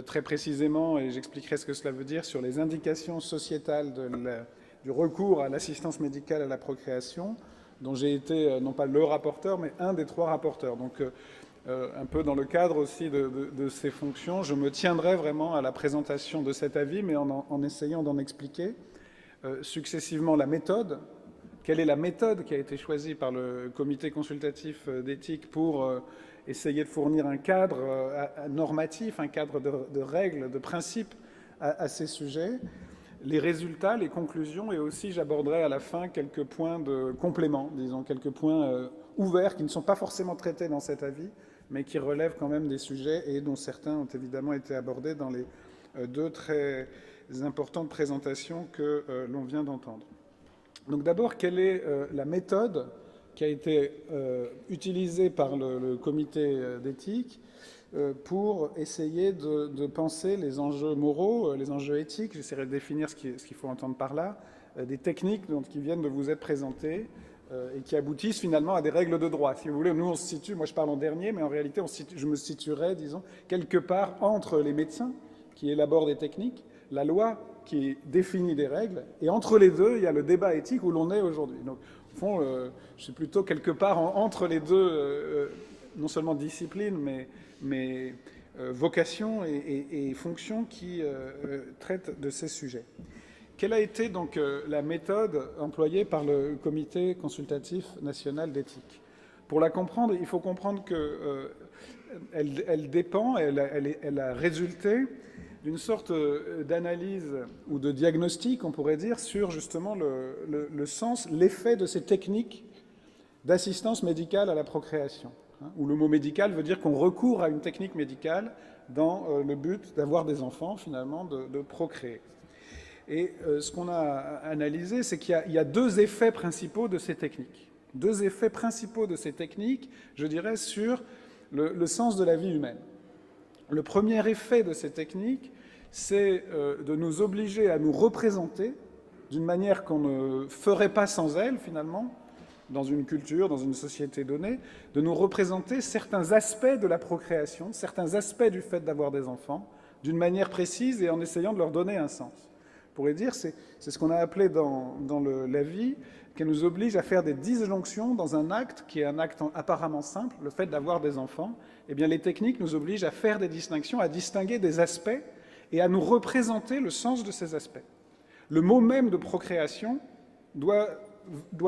très précisément, et j'expliquerai ce que cela veut dire, sur les indications sociétales du recours à l'assistance médicale à la procréation, dont j'ai été non pas le rapporteur, mais un des 3 rapporteurs. Donc, un peu dans le cadre aussi de ces fonctions, je me tiendrai vraiment à la présentation de cet avis, mais en essayant d'en expliquer successivement la méthode. Quelle est la méthode qui a été choisie par le comité consultatif d'éthique pour essayer de fournir un cadre normatif, un cadre de règles, de principes à ces sujets, les résultats, les conclusions, et aussi j'aborderai à la fin quelques points de complément, disons quelques points ouverts qui ne sont pas forcément traités dans cet avis, mais qui relèvent quand même des sujets et dont certains ont évidemment été abordés dans les 2 très importantes présentations que l'on vient d'entendre. Donc d'abord, quelle est la méthode qui a été utilisée par le comité d'éthique pour essayer de penser les enjeux moraux, les enjeux éthiques. J'essaierai de définir ce qu'il faut entendre par là, des techniques qui viennent de vous être présentées et qui aboutissent finalement à des règles de droit. Si vous voulez, nous on se situe, moi je parle en dernier, mais en réalité je me situerais, disons, quelque part entre les médecins qui élaborent des techniques, la loi qui définit des règles, et entre les deux, il y a le débat éthique où l'on est aujourd'hui. Donc, au fond, je suis plutôt quelque part entre les deux, non seulement disciplines, mais vocations et fonctions qui traitent de ces sujets. Quelle a été donc la méthode employée par le Comité consultatif national d'éthique? Pour la comprendre, il faut comprendre qu'elle dépend, elle a résulté d'une sorte d'analyse ou de diagnostic, on pourrait dire, sur justement le sens, l'effet de ces techniques d'assistance médicale à la procréation, où le mot médical veut dire qu'on recourt à une technique médicale dans le but d'avoir des enfants, finalement, de procréer. Et ce qu'on a analysé, c'est qu'il y a deux effets principaux de ces techniques. Deux effets principaux de ces techniques, je dirais, sur le sens de la vie humaine. Le premier effet de ces techniques, c'est de nous obliger à nous représenter d'une manière qu'on ne ferait pas sans elles, finalement, dans une culture, dans une société donnée, de nous représenter certains aspects de la procréation, certains aspects du fait d'avoir des enfants, d'une manière précise et en essayant de leur donner un sens. On pourrait dire, c'est ce qu'on a appelé dans la vie, qui nous oblige à faire des disjonctions dans un acte qui est un acte apparemment simple, le fait d'avoir des enfants. Eh bien, les techniques nous obligent à faire des distinctions, à distinguer des aspects et à nous représenter le sens de ces aspects. Le mot même de procréation doit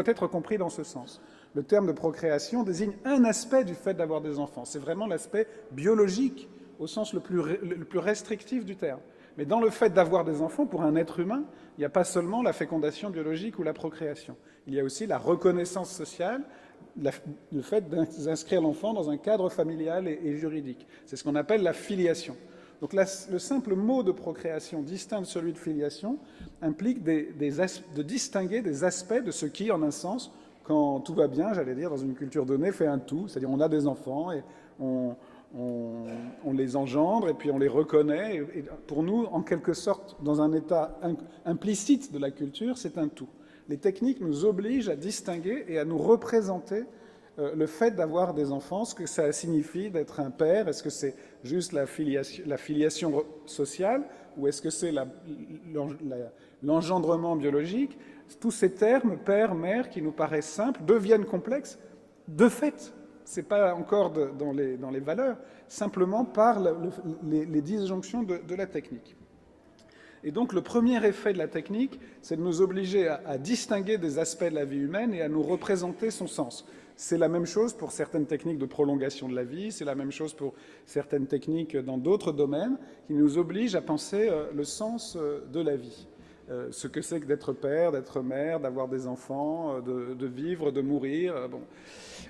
être compris dans ce sens. Le terme de procréation désigne un aspect du fait d'avoir des enfants. C'est vraiment l'aspect biologique au sens le plus restrictif du terme. Mais dans le fait d'avoir des enfants, pour un être humain, il n'y a pas seulement la fécondation biologique ou la procréation. Il y a aussi la reconnaissance sociale, le fait d'inscrire l'enfant dans un cadre familial et juridique. C'est ce qu'on appelle la filiation. Donc le simple mot de procréation distinct de celui de filiation implique de distinguer des aspects de ce qui, en un sens, quand tout va bien, j'allais dire, dans une culture donnée, fait un tout. C'est-à-dire on a des enfants et on les engendre et puis on les reconnaît. Et pour nous, en quelque sorte, dans un état implicite de la culture, c'est un tout. Les techniques nous obligent à distinguer et à nous représenter le fait d'avoir des enfants, ce que ça signifie d'être un père. Est-ce que c'est juste la filiation sociale ou est-ce que c'est l'engendrement biologique? Tous ces termes, père, mère, qui nous paraissent simples, deviennent complexes de fait. Ce n'est pas encore dans les valeurs, simplement par les disjonctions de la technique. Et donc le premier effet de la technique, c'est de nous obliger à distinguer des aspects de la vie humaine et à nous représenter son sens. C'est la même chose pour certaines techniques de prolongation de la vie, c'est la même chose pour certaines techniques dans d'autres domaines qui nous obligent à penser le sens de la vie. Ce que c'est que d'être père, d'être mère, d'avoir des enfants, de vivre, de mourir. Bon.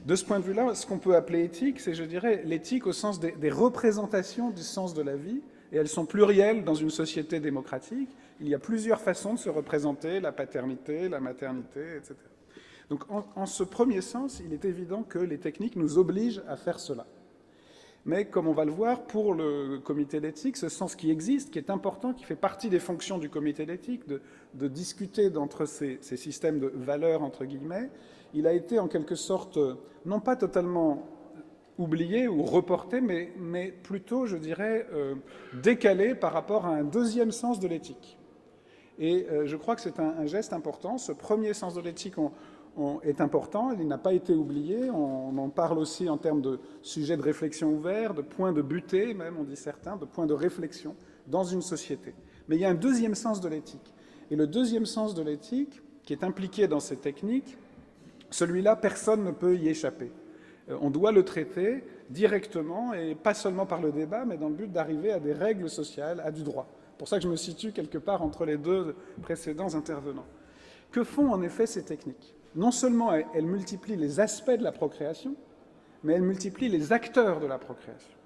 De ce point de vue-là, ce qu'on peut appeler éthique, c'est, je dirais, l'éthique au sens des représentations du sens de la vie, et elles sont plurielles dans une société démocratique. Il y a plusieurs façons de se représenter, la paternité, la maternité, etc. Donc en ce premier sens, il est évident que les techniques nous obligent à faire cela. Mais comme on va le voir, pour le comité d'éthique, ce sens qui existe, qui est important, qui fait partie des fonctions du comité d'éthique, de discuter d'entre ces systèmes de valeurs, entre guillemets, il a été en quelque sorte, non pas totalement oublié ou reporté, mais plutôt, je dirais, décalé par rapport à un deuxième sens de l'éthique. Et je crois que c'est un geste important. Ce premier sens de l'éthique est important, il n'a pas été oublié, on en parle aussi en termes de sujets de réflexion ouverts, de points de butée même, on dit certains, de points de réflexion dans une société. Mais il y a un deuxième sens de l'éthique. Et le deuxième sens de l'éthique, qui est impliqué dans ces techniques, celui-là, personne ne peut y échapper. On doit le traiter directement, et pas seulement par le débat, mais dans le but d'arriver à des règles sociales, à du droit. C'est pour ça que je me situe quelque part entre les deux précédents intervenants. Que font en effet ces techniques ? Non seulement elles multiplient les aspects de la procréation, mais elles multiplient les acteurs de la procréation.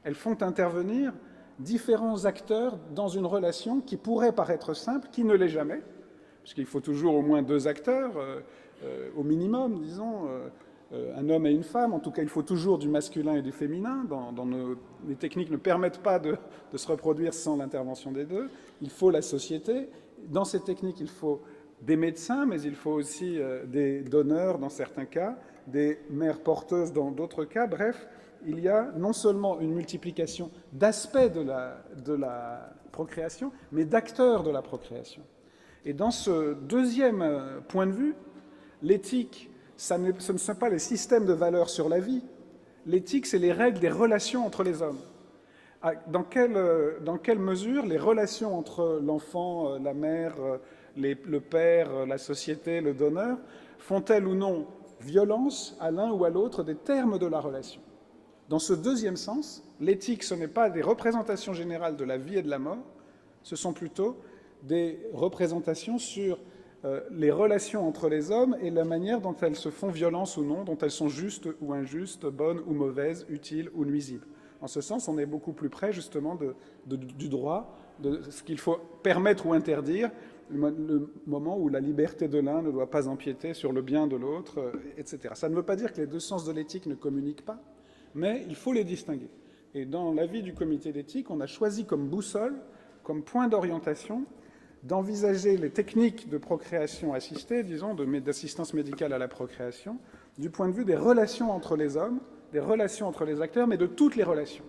Elles font intervenir différents acteurs dans une relation qui pourrait paraître simple, qui ne l'est jamais, puisqu'il faut toujours au moins deux acteurs, au minimum, disons, un homme et une femme. En tout cas, il faut toujours du masculin et du féminin. Les techniques ne permettent pas de se reproduire sans l'intervention des deux. Il faut la société. Dans ces techniques, il faut des médecins, mais il faut aussi des donneurs dans certains cas, des mères porteuses dans d'autres cas. Bref, il y a non seulement une multiplication d'aspects de la procréation, mais d'acteurs de la procréation. Et dans ce deuxième point de vue, l'éthique, ce ne sont pas les systèmes de valeurs sur la vie. L'éthique, c'est les règles des relations entre les hommes. Dans quelle mesure les relations entre l'enfant, la mère, le père, la société, le donneur, font-elles ou non violence à l'un ou à l'autre des termes de la relation? Dans ce deuxième sens, l'éthique, ce n'est pas des représentations générales de la vie et de la mort, ce sont plutôt des représentations sur les relations entre les hommes et la manière dont elles se font violence ou non, dont elles sont justes ou injustes, bonnes ou mauvaises, utiles ou nuisibles. En ce sens, on est beaucoup plus près justement du droit, de ce qu'il faut permettre ou interdire, le moment où la liberté de l'un ne doit pas empiéter sur le bien de l'autre, etc. Ça ne veut pas dire que les deux sens de l'éthique ne communiquent pas, mais il faut les distinguer. Et dans l'avis du comité d'éthique, on a choisi comme boussole, comme point d'orientation, d'envisager les techniques de procréation assistée, disons, d'assistance médicale à la procréation, du point de vue des relations entre les hommes, des relations entre les acteurs, mais de toutes les relations,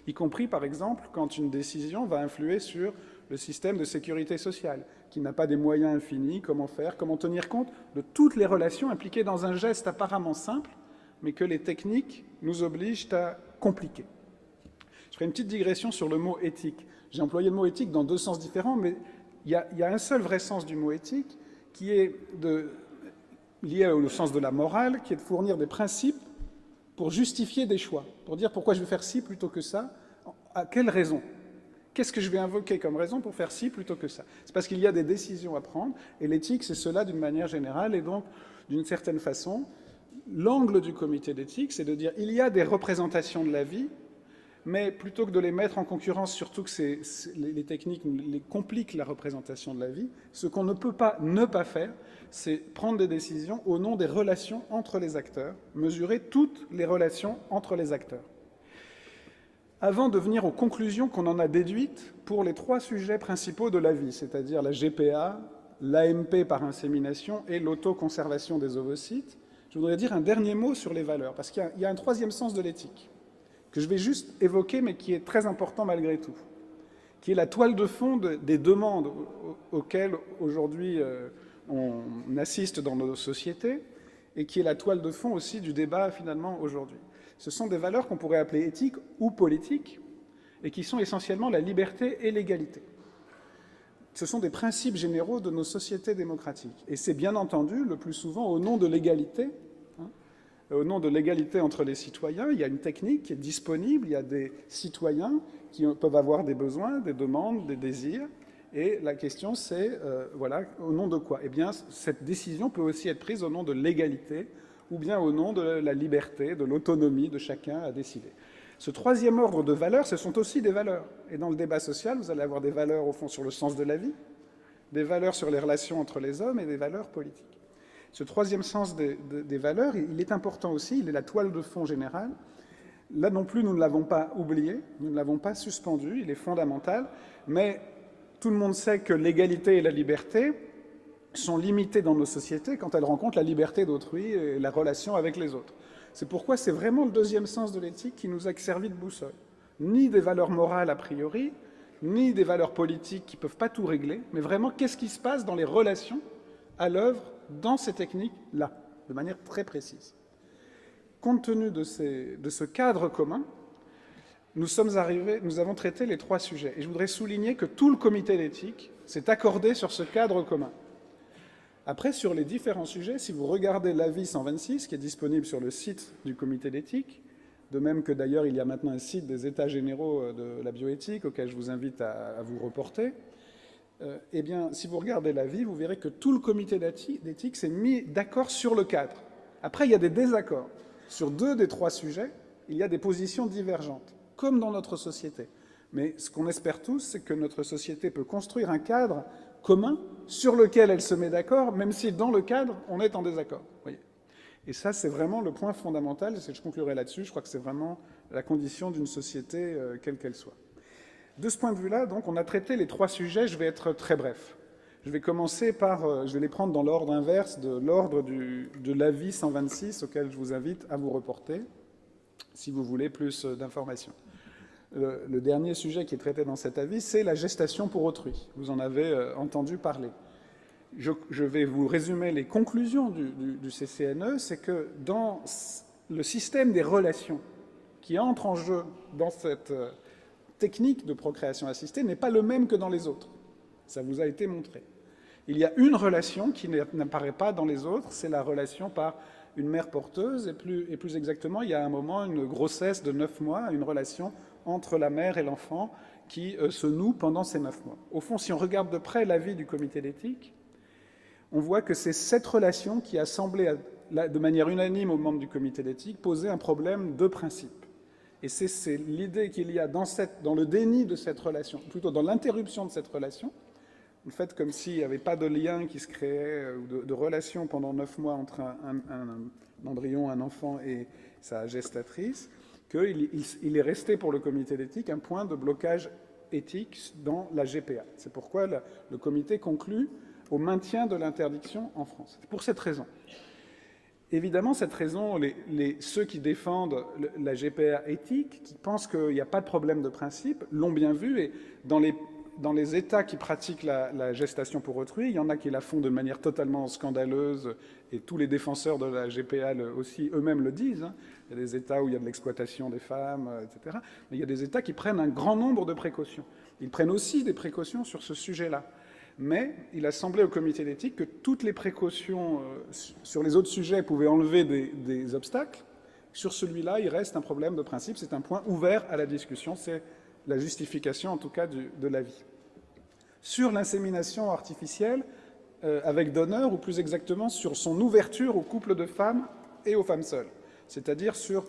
y compris, par exemple, quand une décision va influer sur le système de sécurité sociale, qui n'a pas des moyens infinis, comment faire, comment tenir compte de toutes les relations impliquées dans un geste apparemment simple, mais que les techniques nous obligent à compliquer. Je ferai une petite digression sur le mot éthique. J'ai employé le mot éthique dans deux sens différents, mais il y a un seul vrai sens du mot éthique, qui est lié au sens de la morale, qui est de fournir des principes pour justifier des choix, pour dire pourquoi je vais faire ci plutôt que ça, à quelle raison? Qu'est-ce que je vais invoquer comme raison pour faire ci plutôt que ça? C'est parce qu'il y a des décisions à prendre, et l'éthique, c'est cela d'une manière générale, et donc, d'une certaine façon, l'angle du comité d'éthique, c'est de dire il y a des représentations de la vie, mais plutôt que de les mettre en concurrence, surtout que les techniques les compliquent la représentation de la vie, ce qu'on ne peut pas ne pas faire, c'est prendre des décisions au nom des relations entre les acteurs, mesurer toutes les relations entre les acteurs. Avant de venir aux conclusions qu'on en a déduites pour les trois sujets principaux de la vie, c'est-à-dire la GPA, l'AMP par insémination et l'autoconservation des ovocytes, je voudrais dire un dernier mot sur les valeurs, parce qu'il y a un troisième sens de l'éthique, que je vais juste évoquer, mais qui est très important malgré tout, qui est la toile de fond des demandes auxquelles aujourd'hui on assiste dans nos sociétés, et qui est la toile de fond aussi du débat finalement aujourd'hui. Ce sont des valeurs qu'on pourrait appeler éthiques ou politiques, et qui sont essentiellement la liberté et l'égalité. Ce sont des principes généraux de nos sociétés démocratiques. Et c'est bien entendu, le plus souvent, au nom de l'égalité, au nom de l'égalité entre les citoyens. Il y a une technique qui est disponible, il y a des citoyens qui peuvent avoir des besoins, des demandes, des désirs. Et la question, c'est, voilà, au nom de quoi? Eh bien, cette décision peut aussi être prise au nom de l'égalité, ou bien au nom de la liberté, de l'autonomie de chacun à décider. Ce troisième ordre de valeurs, ce sont aussi des valeurs. Et dans le débat social, vous allez avoir des valeurs, au fond, sur le sens de la vie, des valeurs sur les relations entre les hommes et des valeurs politiques. Ce troisième sens des valeurs, il est important aussi, il est la toile de fond générale. Là non plus, nous ne l'avons pas oublié, nous ne l'avons pas suspendu, il est fondamental, mais tout le monde sait que l'égalité et la liberté sont limitées dans nos sociétés quand elles rencontrent la liberté d'autrui et la relation avec les autres. C'est pourquoi c'est vraiment le deuxième sens de l'éthique qui nous a servi de boussole. Ni des valeurs morales a priori, ni des valeurs politiques qui ne peuvent pas tout régler, mais vraiment qu'est-ce qui se passe dans les relations à l'œuvre dans ces techniques-là, de manière très précise. Compte tenu de ce cadre commun, nous avons traité les trois sujets. Et je voudrais souligner que tout le comité d'éthique s'est accordé sur ce cadre commun. Après, sur les différents sujets, si vous regardez l'avis 126, qui est disponible sur le site du comité d'éthique, de même que d'ailleurs il y a maintenant un site des États généraux de la bioéthique, auquel je vous invite à vous reporter, eh bien, si vous regardez l'avis, vous verrez que tout le comité d'éthique s'est mis d'accord sur le cadre. Après, il y a des désaccords. Sur 2 des 3 sujets, il y a des positions divergentes, comme dans notre société. Mais ce qu'on espère tous, c'est que notre société peut construire un cadre commun sur lequel elle se met d'accord, même si dans le cadre, on est en désaccord. Voyez. Et ça, c'est vraiment le point fondamental, et je conclurai là-dessus, je crois que c'est vraiment la condition d'une société, quelle qu'elle soit. De ce point de vue-là, donc, on a traité les 3 sujets, je vais être très bref. Je vais commencer par, je vais les prendre dans l'ordre inverse de l'ordre de l'avis 126 auquel je vous invite à vous reporter, si vous voulez plus d'informations. Le dernier sujet qui est traité dans cet avis, c'est la gestation pour autrui. Vous en avez entendu parler. Je vais vous résumer les conclusions du CCNE, c'est que dans le système des relations qui entre en jeu dans cette technique de procréation assistée n'est pas le même que dans les autres. Ça vous a été montré. Il y a une relation qui n'apparaît pas dans les autres, c'est la relation par une mère porteuse, et plus exactement, il y a un moment, une grossesse de 9 mois, une relation entre la mère et l'enfant qui se noue pendant ces 9 mois. Au fond, si on regarde de près l'avis du comité d'éthique, on voit que c'est cette relation qui a semblé, de manière unanime aux membres du comité d'éthique, poser un problème de principe. Et c'est l'idée qu'il y a dans le déni de cette relation, plutôt dans l'interruption de cette relation, le fait comme s'il n'y avait pas de lien qui se créait, ou de relation pendant 9 mois entre un embryon, un enfant et sa gestatrice, qu'il est resté pour le comité d'éthique un point de blocage éthique dans la GPA. C'est pourquoi le comité conclut au maintien de l'interdiction en France. Pour cette raison. Évidemment, cette raison, ceux qui défendent la GPA éthique, qui pensent qu'il n'y a pas de problème de principe, l'ont bien vu, et dans les États qui pratiquent la gestation pour autrui, il y en a qui la font de manière totalement scandaleuse, et tous les défenseurs de la GPA aussi eux-mêmes le disent. Hein. Il y a des États où il y a de l'exploitation des femmes, etc. Mais il y a des États qui prennent un grand nombre de précautions. Ils prennent aussi des précautions sur ce sujet-là. Mais il a semblé au comité d'éthique que toutes les précautions sur les autres sujets pouvaient enlever des obstacles. Sur celui-là, il reste un problème de principe. C'est un point ouvert à la discussion. C'est la justification, en tout cas, de l'avis. Sur l'insémination artificielle avec donneur, ou plus exactement sur son ouverture aux couples de femmes et aux femmes seules, c'est-à-dire sur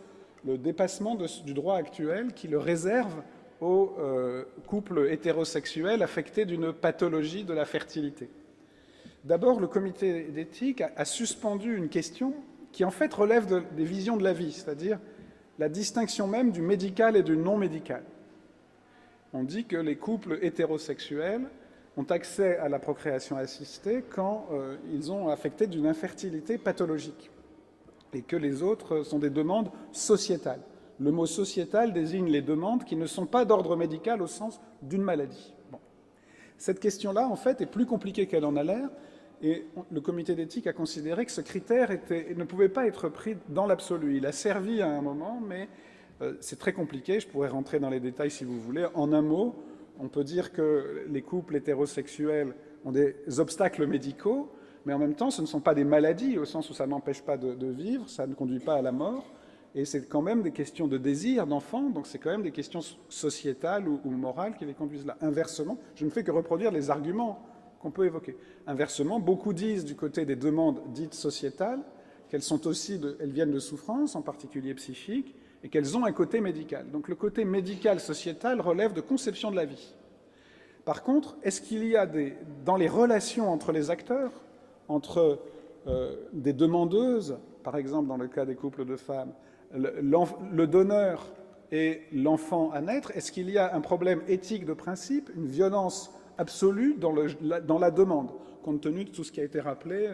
le dépassement du droit actuel qui le réserve aux couples hétérosexuels affectés d'une pathologie de la fertilité. D'abord, le comité d'éthique a suspendu une question qui, en fait, relève des visions de la vie, c'est-à-dire la distinction même du médical et du non-médical. On dit que les couples hétérosexuels ont accès à la procréation assistée quand ils ont affecté d'une infertilité pathologique, et que les autres sont des demandes sociétales. Le mot « sociétal » désigne les demandes qui ne sont pas d'ordre médical au sens d'une maladie. Bon. Cette question-là, en fait, est plus compliquée qu'elle en a l'air, et le comité d'éthique a considéré que ce critère ne pouvait pas être pris dans l'absolu. Il a servi à un moment, mais c'est très compliqué. Je pourrais rentrer dans les détails si vous voulez. En un mot, on peut dire que les couples hétérosexuels ont des obstacles médicaux, mais en même temps, ce ne sont pas des maladies, au sens où ça n'empêche pas de vivre, ça ne conduit pas à la mort. Et c'est quand même des questions de désir d'enfant, donc c'est quand même des questions sociétales ou morales qui les conduisent là. Inversement, je ne fais que reproduire les arguments qu'on peut évoquer. Inversement, beaucoup disent du côté des demandes dites sociétales qu'elles sont aussi elles viennent de souffrances, en particulier psychiques, et qu'elles ont un côté médical. Donc le côté médical sociétal relève de conception de la vie. Par contre, est-ce qu'il y a dans les relations entre les acteurs, entre des demandeuses, par exemple dans le cas des couples de femmes, le donneur et l'enfant à naître, est-ce qu'il y a un problème éthique de principe, une violence absolue dans la demande, compte tenu de tout ce qui a été rappelé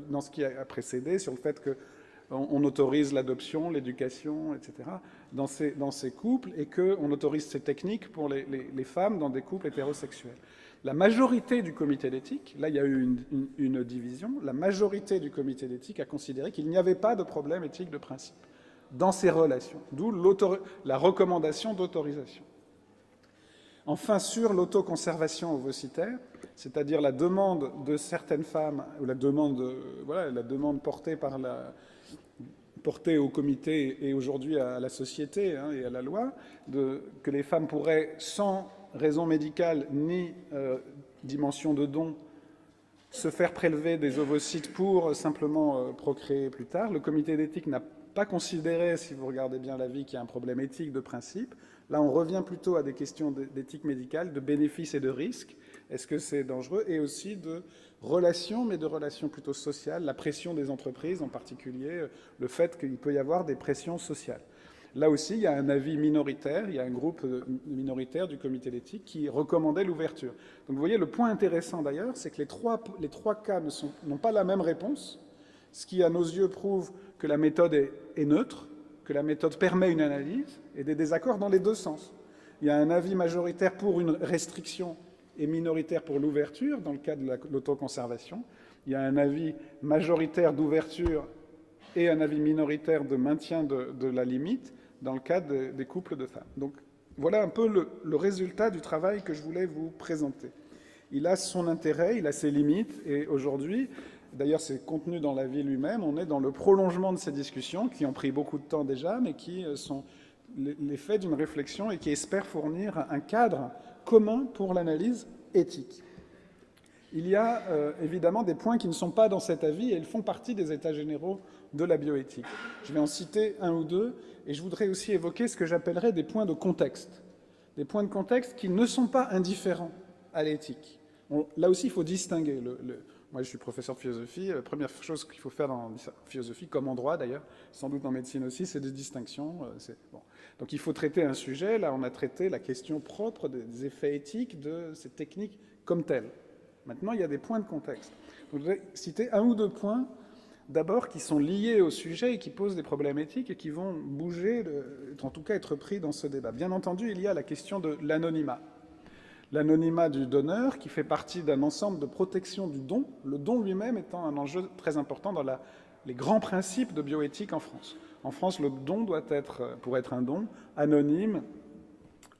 dans ce qui a précédé, sur le fait qu'on autorise l'adoption, l'éducation, etc., dans ces couples, et qu'on autorise ces techniques pour les femmes dans des couples hétérosexuels. La majorité du comité d'éthique, là il y a eu une division, la majorité du comité d'éthique a considéré qu'il n'y avait pas de problème éthique de principe dans ces relations, d'où la recommandation d'autorisation. Enfin, sur l'autoconservation ovocytaire, c'est-à-dire la demande de certaines femmes, ou la demande portée au comité et aujourd'hui à la société et à la loi, que les femmes pourraient, sans raison médicale ni dimension de don, se faire prélever des ovocytes pour simplement procréer plus tard. Le comité d'éthique n'a pas considéré, si vous regardez bien l'avis, qu'il y a un problème éthique de principe. Là, on revient plutôt à des questions d'éthique médicale, de bénéfices et de risques. Est-ce que c'est dangereux? Et aussi de relations, mais de relations plutôt sociales, la pression des entreprises en particulier, le fait qu'il peut y avoir des pressions sociales. Là aussi, il y a un avis minoritaire, il y a un groupe minoritaire du comité d'éthique qui recommandait l'ouverture. Donc vous voyez, le point intéressant d'ailleurs, c'est que les trois cas n'ont pas la même réponse, ce qui, à nos yeux, prouve que la méthode est neutre, que la méthode permet une analyse, et des désaccords dans les deux sens. Il y a un avis majoritaire pour une restriction et minoritaire pour l'ouverture, dans le cas de l'autoconservation. Il y a un avis majoritaire d'ouverture et un avis minoritaire de maintien de la limite dans le cas des couples de femmes. Donc voilà un peu le résultat du travail que je voulais vous présenter. Il a son intérêt, il a ses limites, et aujourd'hui, d'ailleurs c'est contenu dans l'avis lui-même, on est dans le prolongement de ces discussions qui ont pris beaucoup de temps déjà, mais qui sont l'effet d'une réflexion et qui espèrent fournir un cadre commun pour l'analyse éthique. Il y a évidemment des points qui ne sont pas dans cet avis et ils font partie des états généraux de la bioéthique. Je vais en citer un ou deux et je voudrais aussi évoquer ce que j'appellerais des points de contexte. Des points de contexte qui ne sont pas indifférents à l'éthique. Là aussi, il faut distinguer. Moi, je suis professeur de philosophie. La première chose qu'il faut faire dans la philosophie, comme en droit d'ailleurs, sans doute en médecine aussi, c'est des distinctions. Bon. Donc il faut traiter un sujet. Là, on a traité la question propre des effets éthiques de ces techniques comme telles. Maintenant, il y a des points de contexte. Donc, je voudrais citer un ou deux points, d'abord, qui sont liés au sujet et qui posent des problèmes éthiques et qui vont bouger, en tout cas être pris dans ce débat. Bien entendu, il y a la question de l'anonymat. L'anonymat du donneur, qui fait partie d'un ensemble de protection du don, le don lui-même étant un enjeu très important dans les grands principes de bioéthique en France. En France, le don doit être, pour être un don, anonyme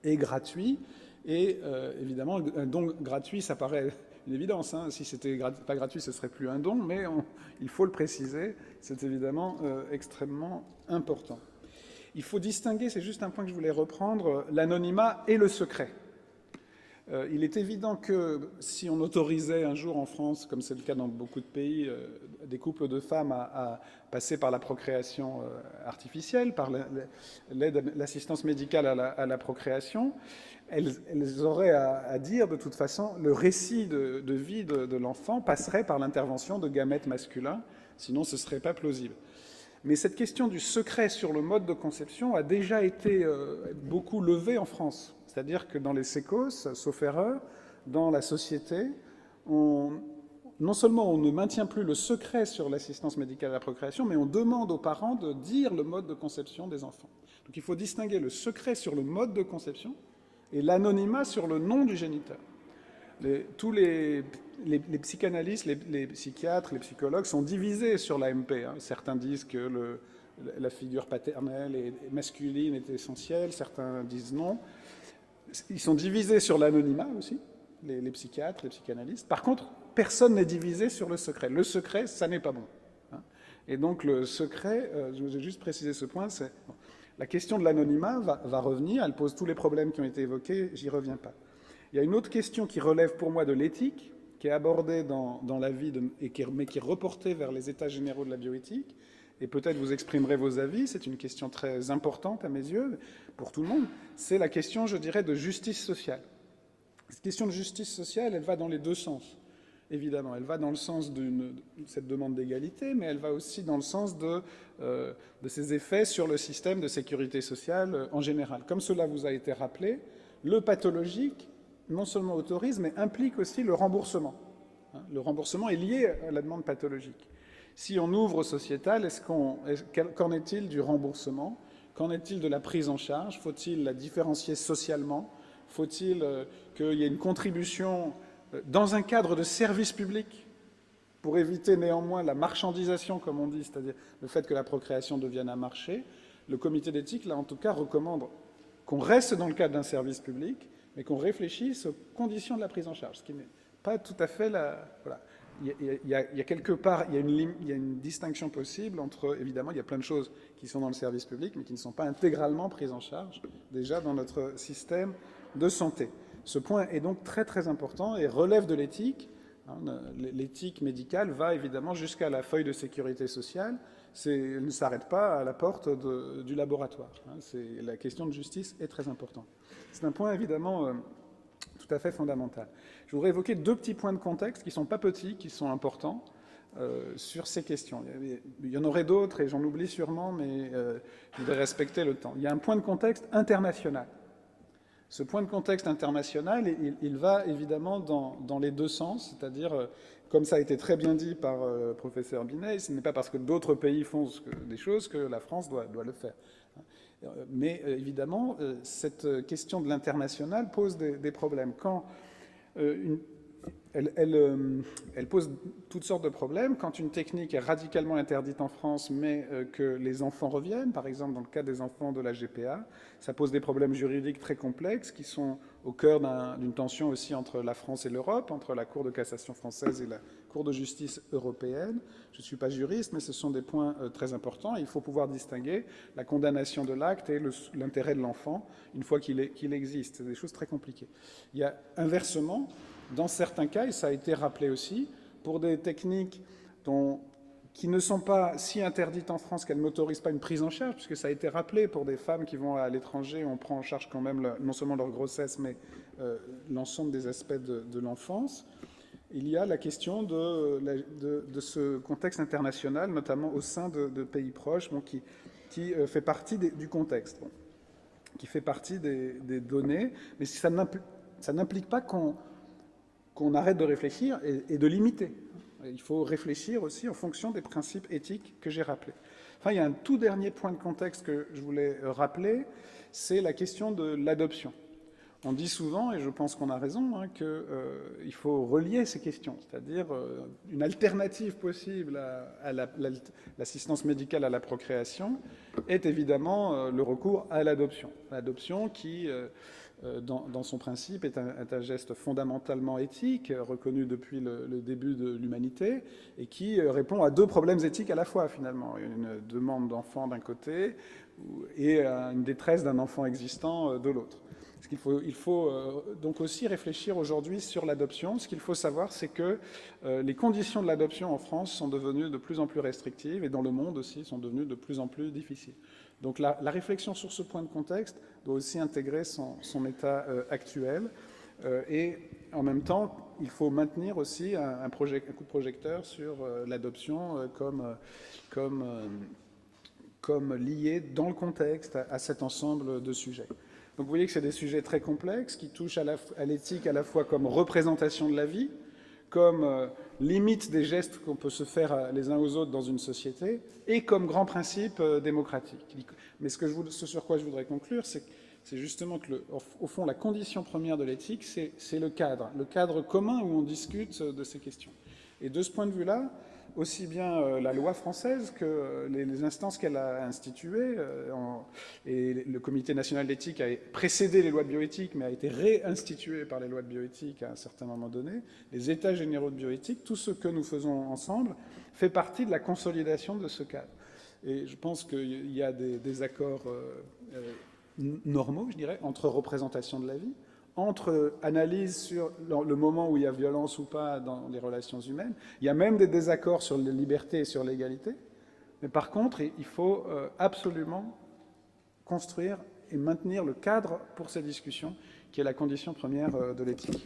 et gratuit. Et évidemment, un don gratuit, ça paraît une évidence. Hein. Si c'était pas gratuit, ce serait plus un don, mais il faut le préciser, c'est évidemment extrêmement important. Il faut distinguer, c'est juste un point que je voulais reprendre, l'anonymat et le secret. Il est évident que si on autorisait un jour en France, comme c'est le cas dans beaucoup de pays, des couples de femmes à passer par la procréation artificielle, par l'assistance médicale à la procréation, elles auraient à dire de toute façon, le récit de vie de l'enfant passerait par l'intervention de gamètes masculins, sinon ce ne serait pas plausible. Mais cette question du secret sur le mode de conception a déjà été beaucoup levée en France. C'est-à-dire que dans les sécos, sauf erreur, dans la société, non seulement on ne maintient plus le secret sur l'assistance médicale à la procréation, mais on demande aux parents de dire le mode de conception des enfants. Donc il faut distinguer le secret sur le mode de conception et l'anonymat sur le nom du géniteur. Tous les psychanalystes, les psychiatres, les psychologues sont divisés sur l'AMP. Hein. Certains disent que la figure paternelle et masculine est essentielle, certains disent non. Ils sont divisés sur l'anonymat aussi, les psychiatres, les psychanalystes. Par contre, personne n'est divisé sur le secret. Le secret, ça n'est pas bon. Hein. Et donc le secret, je vous ai juste précisé ce point, c'est... Bon, la question de l'anonymat va revenir, elle pose tous les problèmes qui ont été évoqués, j'y reviens pas. Il y a une autre question qui relève pour moi de l'éthique, qui est abordée dans l'avis, mais qui est reportée vers les états généraux de la bioéthique, et peut-être vous exprimerez vos avis, c'est une question très importante à mes yeux, pour tout le monde, c'est la question, je dirais, de justice sociale. Cette question de justice sociale, elle va dans les deux sens, évidemment. Elle va dans le sens de cette demande d'égalité, mais elle va aussi dans le sens de ses effets sur le système de sécurité sociale en général. Comme cela vous a été rappelé, le pathologique, non seulement autorise, mais implique aussi le remboursement. Le remboursement est lié à la demande pathologique. Si on ouvre au sociétal, qu'en est-il du remboursement? Qu'en est-il de la prise en charge? Faut-il la différencier socialement? Faut-il qu'il y ait une contribution dans un cadre de service public pour éviter néanmoins la marchandisation, comme on dit, c'est-à-dire le fait que la procréation devienne un marché? Le comité d'éthique, là, en tout cas, recommande qu'on reste dans le cadre d'un service public, mais qu'on réfléchisse aux conditions de la prise en charge, ce qui n'est pas tout à fait la... Voilà. Il y a quelque part, il y a une distinction possible entre, évidemment, il y a plein de choses qui sont dans le service public, mais qui ne sont pas intégralement prises en charge, déjà dans notre système de santé. Ce point est donc très très important et relève de l'éthique. L'éthique médicale va évidemment jusqu'à la feuille de sécurité sociale. Elle ne s'arrête pas à la porte du laboratoire. La question de justice est très importante. C'est un point évidemment tout à fait fondamental. Je voudrais évoquer deux petits points de contexte qui ne sont pas petits, qui sont importants. sur ces questions. Il y en aurait d'autres, et j'en oublie sûrement, mais je voudrais respecter le temps. Il y a un point de contexte international. Ce point de contexte international, il va évidemment dans les deux sens, c'est-à-dire, comme ça a été très bien dit par le professeur Binet, ce n'est pas parce que d'autres pays font des choses que la France doit le faire. Mais évidemment, cette question de l'international pose des problèmes. Quand elle pose toutes sortes de problèmes. Quand une technique est radicalement interdite en France, mais que les enfants reviennent, par exemple dans le cas des enfants de la GPA, ça pose des problèmes juridiques très complexes qui sont au cœur d'une tension aussi entre la France et l'Europe, entre la Cour de cassation française et la Cour de justice européenne. Je ne suis pas juriste, mais ce sont des points très importants. Il faut pouvoir distinguer la condamnation de l'acte et l'intérêt de l'enfant une fois qu'il existe. C'est des choses très compliquées. Il y a inversement, dans certains cas, et ça a été rappelé aussi, pour des techniques qui ne sont pas si interdites en France qu'elles n'autorisent pas une prise en charge, puisque ça a été rappelé pour des femmes qui vont à l'étranger, on prend en charge quand même non seulement leur grossesse, mais l'ensemble des aspects de l'enfance. Il y a la question de ce contexte international, notamment au sein de pays proches, qui fait partie du contexte, qui fait partie des données, mais ça n'implique pas qu'on arrête de réfléchir et de limiter. Il faut réfléchir aussi en fonction des principes éthiques que j'ai rappelés. Enfin, il y a un tout dernier point de contexte que je voulais rappeler, c'est la question de l'adoption. On dit souvent, et je pense qu'on a raison, qu'il faut relier ces questions, c'est-à-dire une alternative possible à l'assistance médicale à la procréation est évidemment le recours à l'adoption. L'adoption qui, dans son principe, est un geste fondamentalement éthique, reconnu depuis le début de l'humanité, et qui répond à deux problèmes éthiques à la fois, finalement. Une demande d'enfant d'un côté et une détresse d'un enfant existant de l'autre. Il faut donc aussi réfléchir aujourd'hui sur l'adoption. Ce qu'il faut savoir, c'est que les conditions de l'adoption en France sont devenues de plus en plus restrictives et dans le monde aussi sont devenues de plus en plus difficiles. Donc la réflexion sur ce point de contexte doit aussi intégrer son état actuel. Et en même temps, il faut maintenir aussi un coup de projecteur sur l'adoption comme lié dans le contexte à cet ensemble de sujets. Donc vous voyez que c'est des sujets très complexes qui touchent à l'éthique à la fois comme représentation de la vie, comme limite des gestes qu'on peut se faire les uns aux autres dans une société, et comme grand principe démocratique. Mais ce sur quoi je voudrais conclure, c'est justement que, au fond, la condition première de l'éthique, c'est le cadre commun où on discute de ces questions. Et de ce point de vue-là, aussi bien la loi française que les instances qu'elle a instituées, et le Comité national d'éthique a précédé les lois de bioéthique, mais a été réinstitué par les lois de bioéthique à un certain moment donné, les états généraux de bioéthique, tout ce que nous faisons ensemble fait partie de la consolidation de ce cadre. Et je pense qu'il y a des accords normaux, je dirais, entre représentation de la vie, entre analyse sur le moment où il y a violence ou pas dans les relations humaines. Il y a même des désaccords sur les libertés et sur l'égalité. Mais par contre, il faut absolument construire et maintenir le cadre pour ces discussions, qui est la condition première de l'éthique.